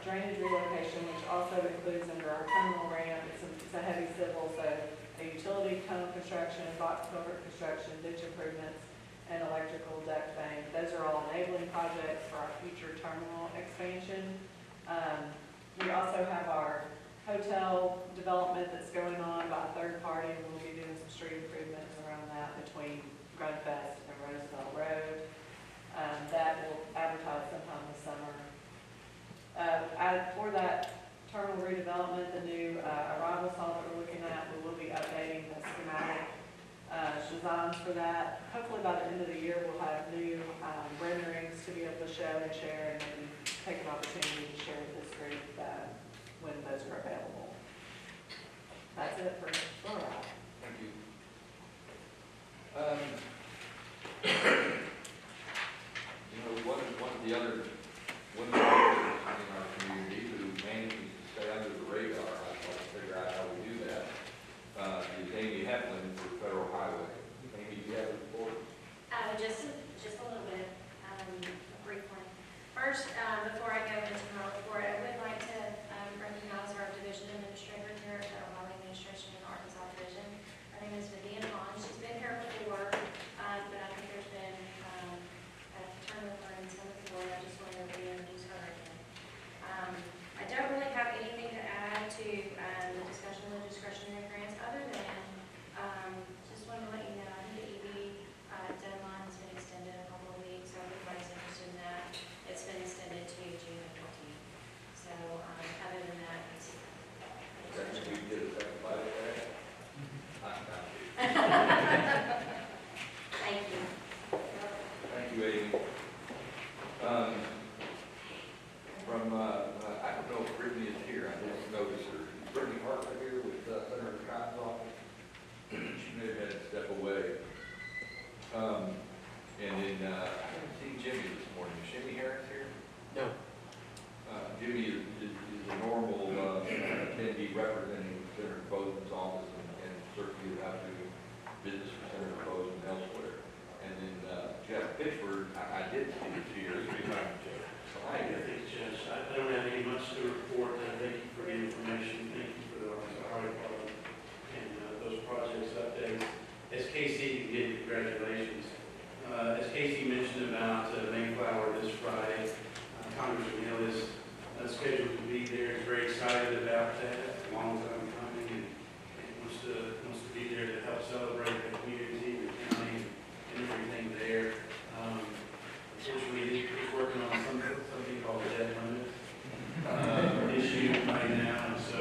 S11: drainage relocation, which also includes under our terminal ramp. It's a heavy civil, so a utility tunnel construction, box culvert construction, ditch improvements, and electrical duct bank. Those are all enabling projects for our future terminal expansion. We also have our hotel development that's going on by a third party. We'll be doing some street improvements around that between Grunfest and Roosevelt Road. That will advertise sometime this summer. For that terminal redevelopment, the new arrival hall that we're looking at, we will be updating the schematic designs for that. Hopefully by the end of the year, we'll have new renderings to be able to show and share, and maybe take an opportunity to share with this group when those are available. That's it for Florida.
S1: Thank you. One of the other women in our community who manages to stay under the radar, I'd like to figure out how we do that, is Amy Heflin for Federal Highway. Amy, do you have a report?
S12: Just a little bit, briefly. First, before I go into my report, I would like to recognize our division administrator here at the Wiley Administration
S1: I don't know if Brittany is here, I didn't notice her. Is Brittany Hartman here with Senator Cotton's office? She may have had to step away. And then, I haven't seen Jimmy this morning. Is Jimmy Harris here?
S7: No.
S1: Jimmy is a normal attendee representing Senator Bozeman's office and certainly about doing business for Senator Bozeman elsewhere. And then Jeff Pittsburgh, I did see his here.
S13: Thank you, Judge. I don't have any much to report. Thank you for the information. Thank you for the Department and those projects updates. As Casey did, congratulations. As Casey mentioned about Mayflower this Friday, Congressman Hill is scheduled to be there. He's very excited about that. A long time coming, and wants to be there to help celebrate the community, the county, and everything there. Unfortunately, he's working on something called a debt limit issue right now, and so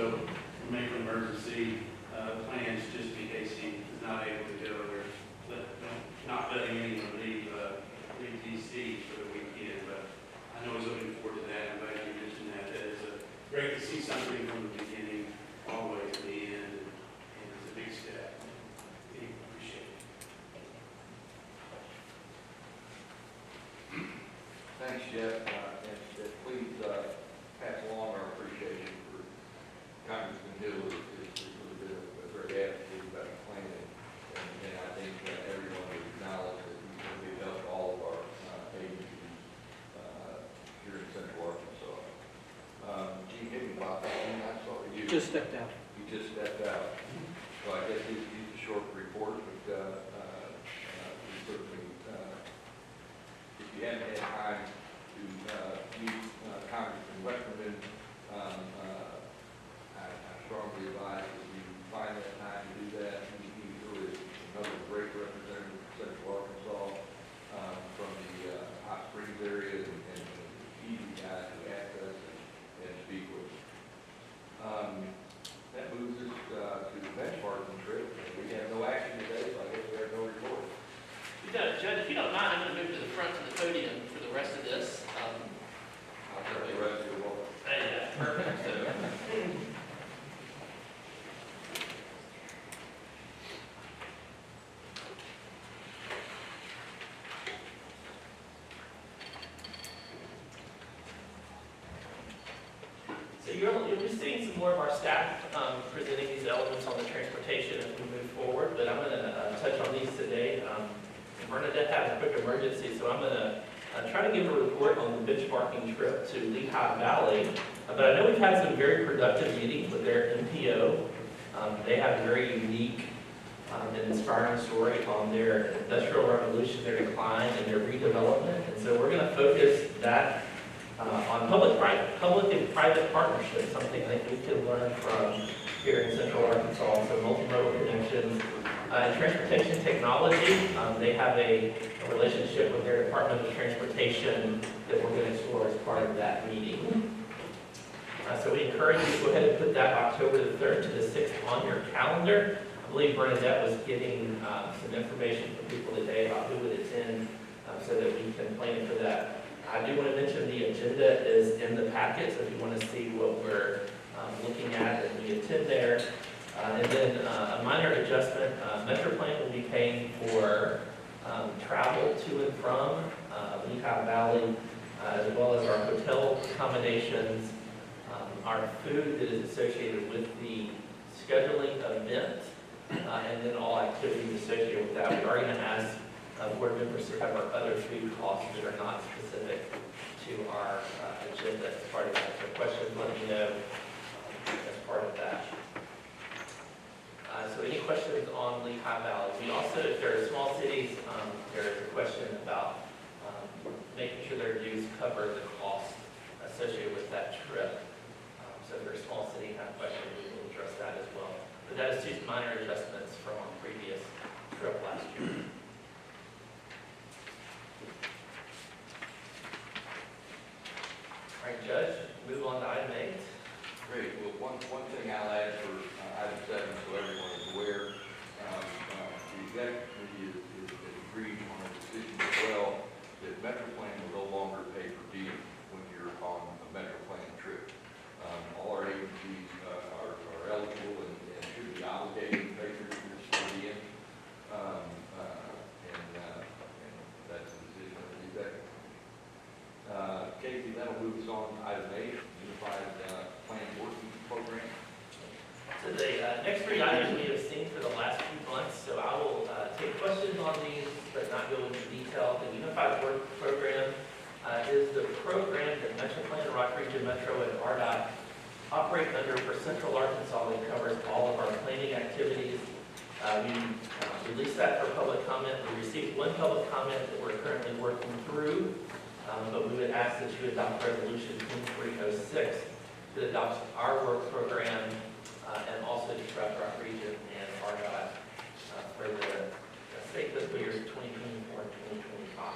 S13: we're making emergency plans just in case he is not able to go or not letting anyone leave DC for the weekend. But I know he's looking forward to that. I'm glad you mentioned that. That is great to see something from the beginning all the way to the end, and it's a big step. We appreciate it.
S1: Thanks, Jeff, and please pass along our appreciation for Congressman Hill is a bit of a great attitude about the plan, and I think everyone would acknowledge that we've helped all of our agencies here in Central Arkansas. Gene Higginbotham, I saw you.
S7: Just stepped out.
S1: You just stepped out. So I guess he's a short report, but we certainly, if you haven't had time to meet Congressman Westerman, I strongly advise that you find that time to do that. He really is another great representative of Central Arkansas from the Hot Springs area, and easy guy to access and speak with. That moves us to the benchmarking trip. We have no action today, so I guess we have no report.
S3: Judge, if you don't mind, I'm going to move to the front of the podium for the rest of this.
S1: I'll tell the rest of you what.
S3: Yeah, perfect. So you'll be seeing some more of our staff presenting these elements on the transportation as we move forward, but I'm going to touch on these today. Bernadette had a quick emergency, so I'm going to try to give a report on the benchmarking trip to Lehigh Valley. But I know we've had some very productive meetings with their MPO. They have a very unique and inspiring story on their industrial revolution, their decline, and their redevelopment. And so we're going to focus that on public and private partnerships, something that we can learn from here in Central Arkansas. So multimodal connections. In transportation technology, they have a relationship with their Department of Transportation that we're going to explore as part of that meeting. So we encourage you to go ahead and put that October the 3rd to the 6th on your calendar. I believe Bernadette was getting some information from people today about who would attend so that we can plan for that. I do want to mention the agenda is in the packet, so if you want to see what we're looking at as we attend there. And then a minor adjustment, Metroplan will be paying for travel to and from Lehigh Valley, as well as our hotel accommodations, our food that is associated with the scheduling event, and then all activities associated with that. We are going to ask board members to cover other food costs that are not specific to our agenda as part of that. So questions, let me know as part of that. So any questions on Lehigh Valley? We also, if there are small cities, there is a question about making sure their dues cover the cost associated with that trip. So if there's a small city kind of question, we will address that as well. But that is just minor adjustments from our previous trip last year. All right, Judge, move on to item 8.
S1: Great. Well, one thing I'll add for item 7, so everyone is aware, the executive committee is agreed on a decision as well that Metroplan will no longer pay per diem when you're signature on a Metroplan trip. All our agencies are eligible and should be obligated to pay for this for the end. And that's the decision of the executive. Casey, that'll move us on to item 8, Unified Plan Working Program.
S3: So the next 3 items we have seen for the last few months, so I will take questions on these, but not go into detail. The Unified Work Program is the program that Metroplan, Rock Region Metro, and RDOT operate under for Central Arkansas that covers all of our planning activities. We released that for public comment. We received 1 public comment that we're currently working through, but we would ask that you adopt Resolution 2306 that adopts our work program and also describe Rock Region and RDOT for the state fiscal years 2024 and 2025.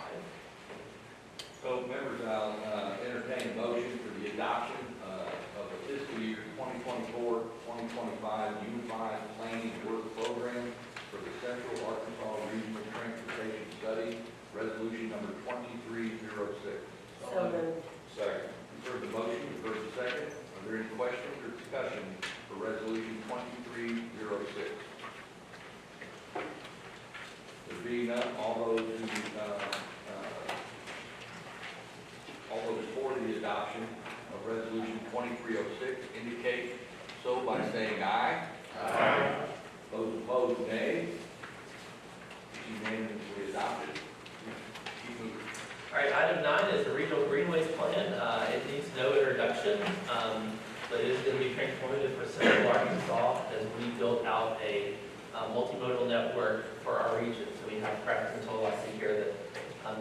S1: So, members, I'll entertain a motion for the adoption of the fiscal year 2024-2025 Unified Planning and Work Program for the Central Arkansas Regional Transportation Study, Resolution number 2306.
S5: So moved.
S1: Second. You've heard the motion, you've heard the second. Are there any questions or discussion for Resolution 2306? There being none, all those for the adoption of Resolution 2306 indicate so by saying aye. Aye. Those opposed, nay. It's unanimously adopted. Keep moving.
S3: All right, item 9 is the Regional Greenways Plan. It needs no introduction, but it is going to be transformative for Central Arkansas as we build out a multimodal network for our region. So we have Pratt and Tolasi here that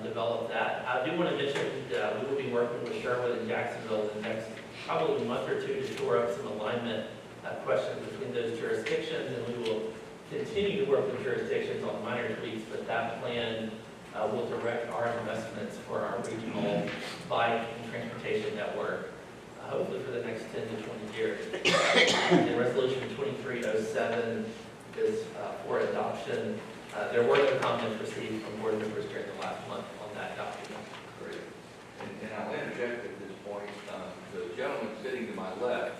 S3: developed that. I do want to mention we will be working with Sherwood and Jacksonville in the next probably month or 2 to shore up some alignment questions between those jurisdictions, and we will continue to work with jurisdictions on minor tweaks, but that plan will direct our investments for our regional bike and transportation network, hopefully for the next 10 to 20 years. And Resolution 2307 is for adoption. There were no comments received from board members during the last month on that document.
S1: Great. And I'll interject at this point. The gentleman sitting to my left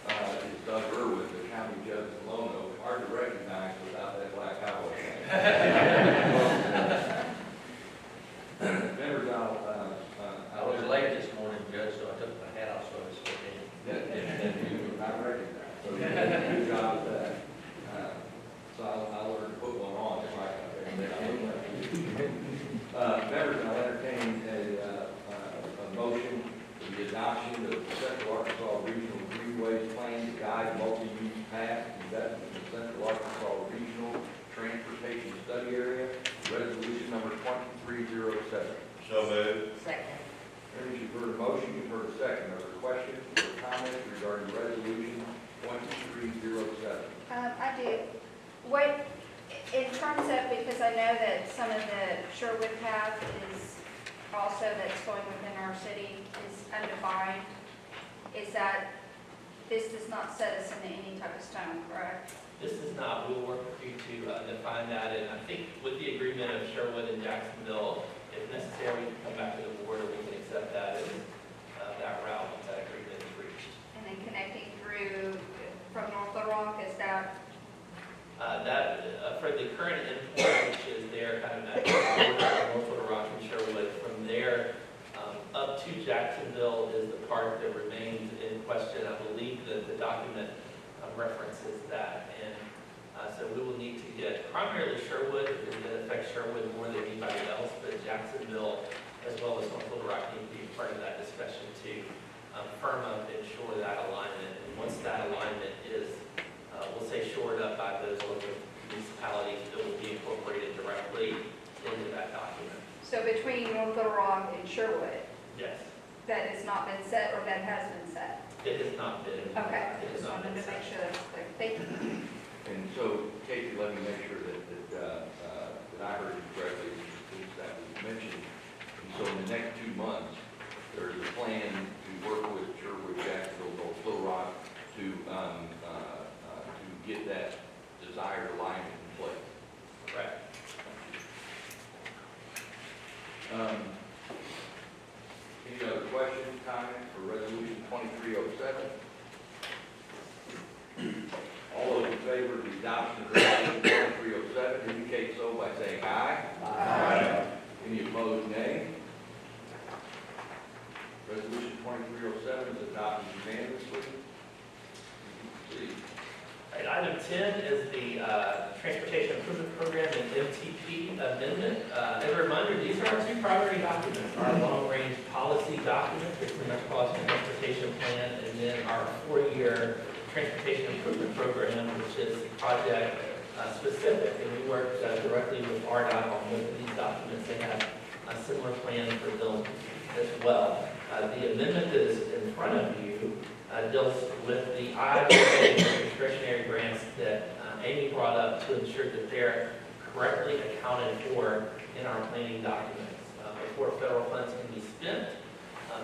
S1: is Doug Irwin, the county judge in Lono. Hard to recognize without that black cowboy hat. Members,
S8: I was late this morning, Judge, so I took my hat off so I was okay.
S1: and you were not recognized. So you did a good job of that. So I'll learn to put one on if I got there. And then I look like you. Members, I'll entertain a motion for the adoption of the Central Arkansas Regional Greenways Plan to guide multi-use path investment in the Central Arkansas Regional Transportation Study Area, Resolution number 2307.
S2: So moved.
S5: Second.
S1: Members, you've heard a motion, you've heard a second. Are there questions or comments regarding Resolution 2307?
S14: I do. What, in terms of, because I know that some of the Sherwood path is also that's going within our city is undefined, is that this does not set us into any type of stone, correct?
S3: This is not, we'll work with you to define that, and I think with the agreement of Sherwood and Jacksonville, if necessary, we can come back to the board and we can accept that as that route once that agreement is reached.
S14: And then connecting through from North Little Rock, is that?
S3: For the current endpoint, which is there kind of at the border of North Little Rock and Sherwood, from there up to Jacksonville is the part that remains in question. I believe that the document references that, and so we will need to get primarily Sherwood, because it affects Sherwood more than anybody else, but Jacksonville as well as North Little Rock need to be part of that discussion to firm up and ensure that alignment. And once that alignment is, we'll say, shored up by those local municipalities, it will be incorporated directly into that document.
S14: So between North Little Rock and Sherwood,
S3: Yes,
S14: that has not been set, or that has been set?
S3: it has not been.
S14: Okay,
S3: It has
S14: just
S3: not
S14: wanted
S3: been
S14: to make
S3: set.
S14: sure that's clear. Thank you.
S1: And so, Casey, let me make sure that I heard you correctly, things that was mentioned. And so in the next 2 months, there's a plan to work with Sherwood, Jacksonville, North Little Rock to get that desired alignment in place.
S3: Correct.
S1: Any other questions, comments? 2307. All those in favor of the adoption of resolution 2307 indicate so by saying aye.
S2: Aye.
S1: Any opposed, nay? Resolution 2307 is adopted unanimously. Proceed.
S3: All right, item 10 is the Transportation Improvement Program and MTP amendment. As a reminder, these are our two primary documents, our long-range policy document, which is the Metropolitan Transportation Plan, and then our 4-year Transportation Improvement Program, which is project specific, and we work directly with RDOT on both of these documents. They have a similar plan for them as well. The amendment that is in front of you deals with the IIA discretionary grants that Amy brought up to ensure that they're correctly accounted for in our planning documents. Before federal funds can be spent,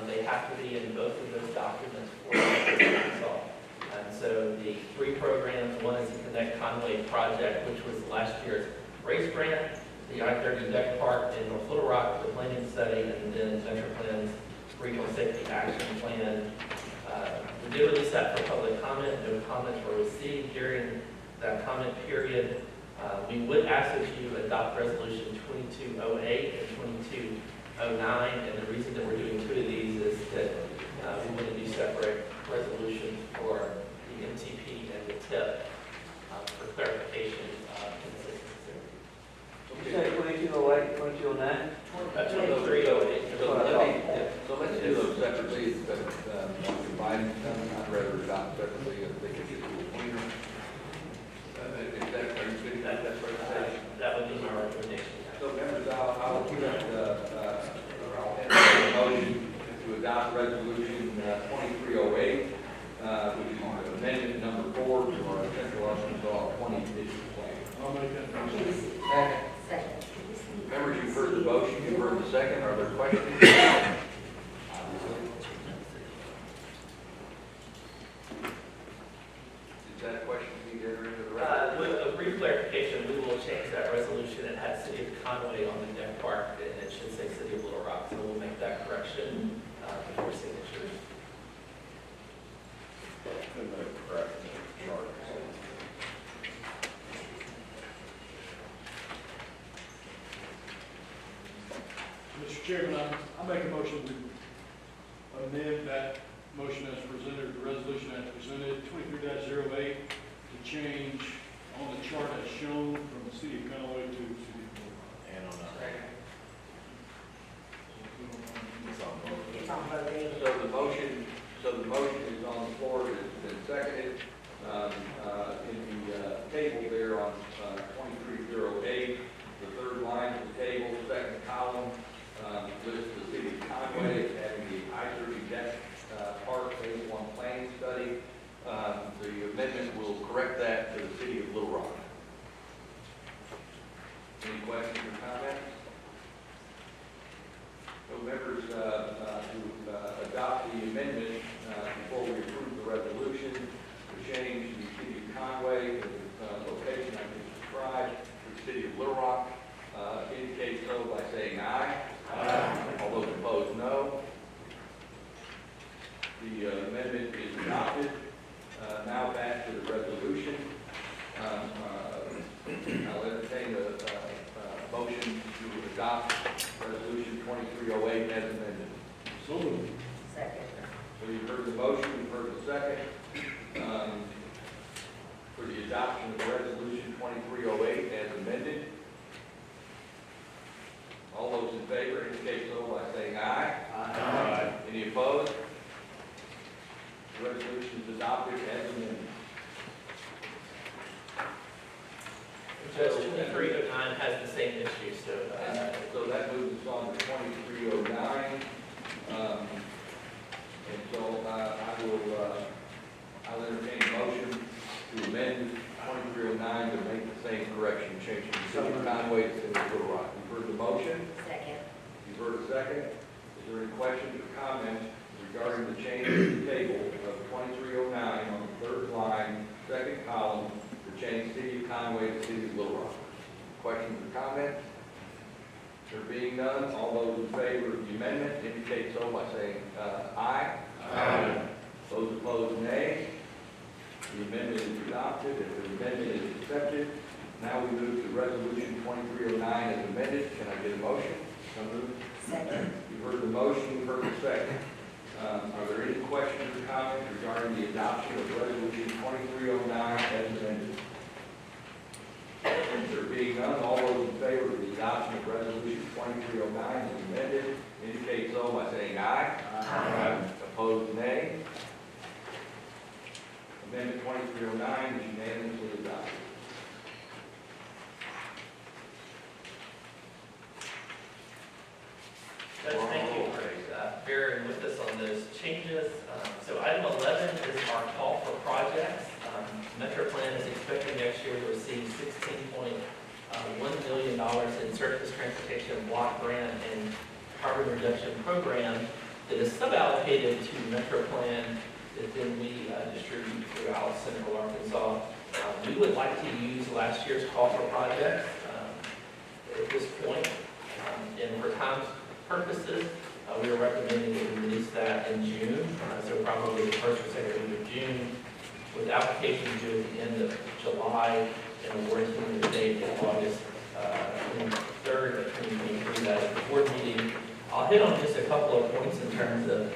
S3: they have to be in both of those documents for consult. And so the 3 programs, one is the Connect Conway project, which was last year's race grant, the I-30 deck park in North Little Rock, the planning study, and then Metroplan's regional safety action plan. We did release that for public comment. No comments were received during that comment period. We would ask that you adopt resolution 2208 and 2209, and the reason that we're doing 2 of these is that we want to do separate resolutions for the MTP and the TIP for clarification consistency.
S7: You say 2208, 2209?
S3: 2308.
S1: So let's do those separately instead of combining them. I'd rather adopt separately if they could get a little cleaner. If that, are you fitting that presentation?
S3: That would be my recommendation.
S1: So members, I'll put a motion to adopt resolution 2308, which is amendment number 4 to our Central Arkansas 20 district plan.
S13: I'll make that motion.
S4: Second.
S1: Members, you've heard the motion, you've heard the second. Are there questions? Is that a question we need to enter into the record?
S3: With a brief clarification, we will change that resolution. It has City of Conway on the deck park, and it should say City of Little Rock, so we'll make that correction before signature.
S13: Mr. Chairman, I make a motion to amend that motion as presented, the resolution as presented, 23-08, to change on the chart as shown from the City of Conway to the City of Little Rock.
S2: And on that.
S4: It's on both days.
S1: So the motion is on the floor, it's been seconded. In the table there on 2308, the third line of the table, second column, lists the City of Conway as having the I-30 deck park phase 1 planning study. The amendment will correct that to the City of Little Rock. Any questions or comments? No members to adopt the amendment before we approve the resolution to change the City of Conway to the location I just described to the City of Little Rock. Indicate so by saying aye. Aye. All those opposed, no. The amendment is adopted. Now back to the resolution. I'll entertain a motion to adopt resolution 2308 as amended.
S13: So moved.
S4: Second.
S1: So you've heard the motion, you've heard the second. For the adoption of resolution 2308 as amended. All those in favor indicate so by saying aye.
S13: Aye.
S1: Any opposed? The resolution is adopted as amended.
S3: Just 2309 has the same issue, so.
S1: So that moves us on to 2309. And so I'll entertain a motion to amend 2309 to make the same correction, changing the City of Conway to City of Little Rock. You've heard the motion,
S4: Second.
S1: you've heard a second. Is there any questions or comments regarding the change in the table of 2309 on the third line, second column, to change City of Conway to City of Little Rock? Questions or comments? There being none, all those in favor of the amendment indicate so by saying aye. Aye. Those adopted and the amendment is accepted. Now we move to Resolution 2309 as amended. Can I get a motion? So moved.
S4: Second.
S1: You've heard the motion, you've heard the second. Are there any questions or comments regarding the adoption of Resolution 2309 as amended? There being none, all those in favor of the adoption of Resolution 2309 as amended indicate so by saying aye. Aye. Opposed, nay. Amendment 2309 is unanimously adopted.
S3: Judge, thank you for bearing with us on those changes. So item 11 is our call for projects. Metroplan is expecting next year to receive $16.1 million in surface transportation block grant and carbon reduction program that is suballocated to Metroplan that then we distribute throughout central Arkansas. We would like to use last year's call for projects at this point. And for time's purposes, we are recommending that we release that in June, so probably the first or second week of June, with applications due at the end of July and awarding the date of August 23rd of 2023. That is the board meeting. I'll hit on just a couple of points in terms of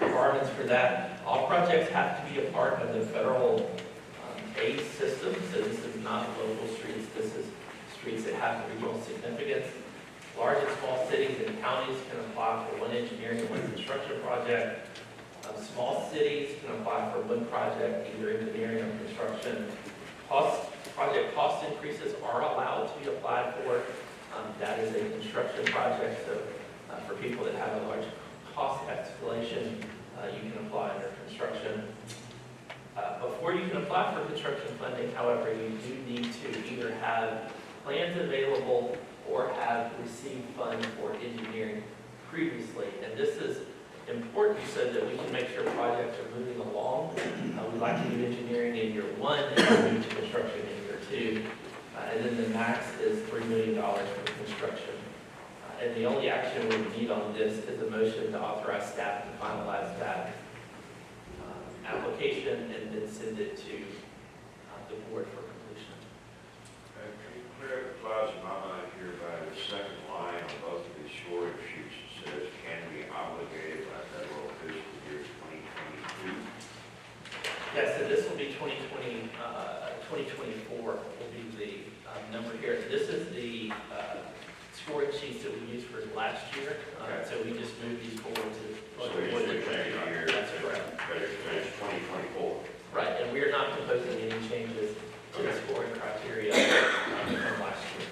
S3: requirements for that. All projects have to be a part of the federal aid system, so this is not local streets. This is streets that have regional significance. Large and small cities and counties can apply for one engineering and one construction project. Small cities can apply for one project, either engineering or construction. Project cost increases are allowed to be applied for. That is a construction project, so for people that have a large cost escalation, you can apply under construction. Before you can apply for construction funding, however, you do need to either have plans available or have received funds for engineering previously. And this is important so that we can make sure projects are moving along. We like to do engineering in year 1 and move to construction in year 2. And then the max is $3 million for construction. And the only action we need on this is a motion to authorize staff to finalize that application and then send it to the board for completion.
S2: Can you clear up the clouds in my mind here by the second line on both of these scoring sheets that says can be obligated by federal fiscal year 2022?
S3: Yes, so this will be 2024 will be the number here. This is the scoring sheets that we used for last year. So we just moved these forward to.
S2: So you're changing here.
S3: That's correct.
S2: But it's 2024.
S3: Right, and we are not proposing any changes to the scoring criteria from last year.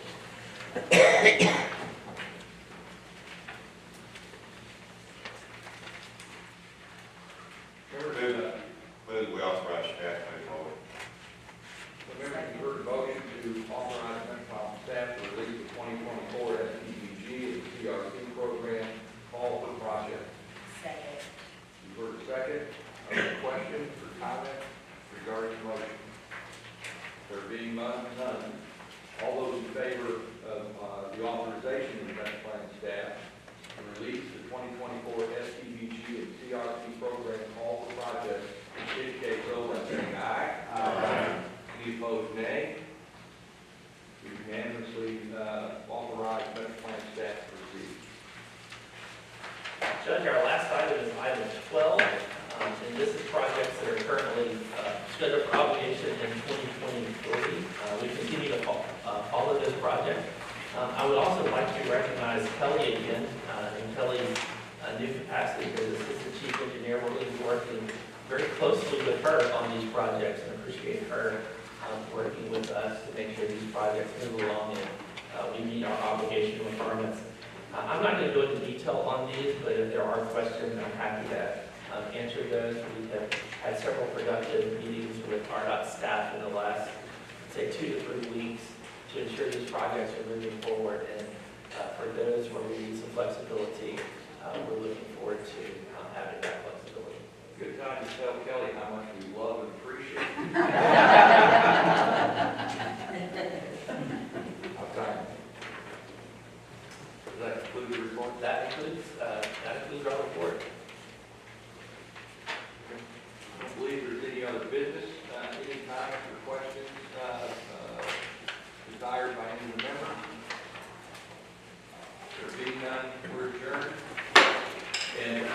S2: Move we authorize staff to move forward.
S1: Remember, you heard the motion to authorize Metroplan staff to release the 2024 SPVG and CRC program call for project.
S4: Second.
S1: You heard the second. Are there questions or comments regarding the motion? There being none, all those in favor of the authorization of the Metroplan staff to release the 2024 SPVG and CRC program call for project indicate so by saying aye. Aye. Any opposed, nay? We unanimously authorize Metroplan staff to proceed.
S3: Judge, our last item is item 12, and this is projects that are currently scheduled for obligation in 2023. We continue to follow this project. I would also like to recognize Keli again, in Keli's new capacity as Assistant Chief Engineer. We're going to be working very closely with her on these projects and appreciate her working with us to make sure these projects move along and we meet our obligation requirements. I'm not going to go into detail on these, but if there are questions, I'm happy to answer those. We have had several productive meetings with RDOT staff in the last, say, 2 to 3 weeks to ensure these projects are moving forward. And for those where we need some flexibility, we're looking forward to having that flexibility.
S1: Good time to tell Keli how much we love and appreciate it. Okay. Does that conclude the report?
S3: That includes our report.
S1: I don't believe there's any other business any comments or questions desired by any of the members? There being none, we're adjourned. And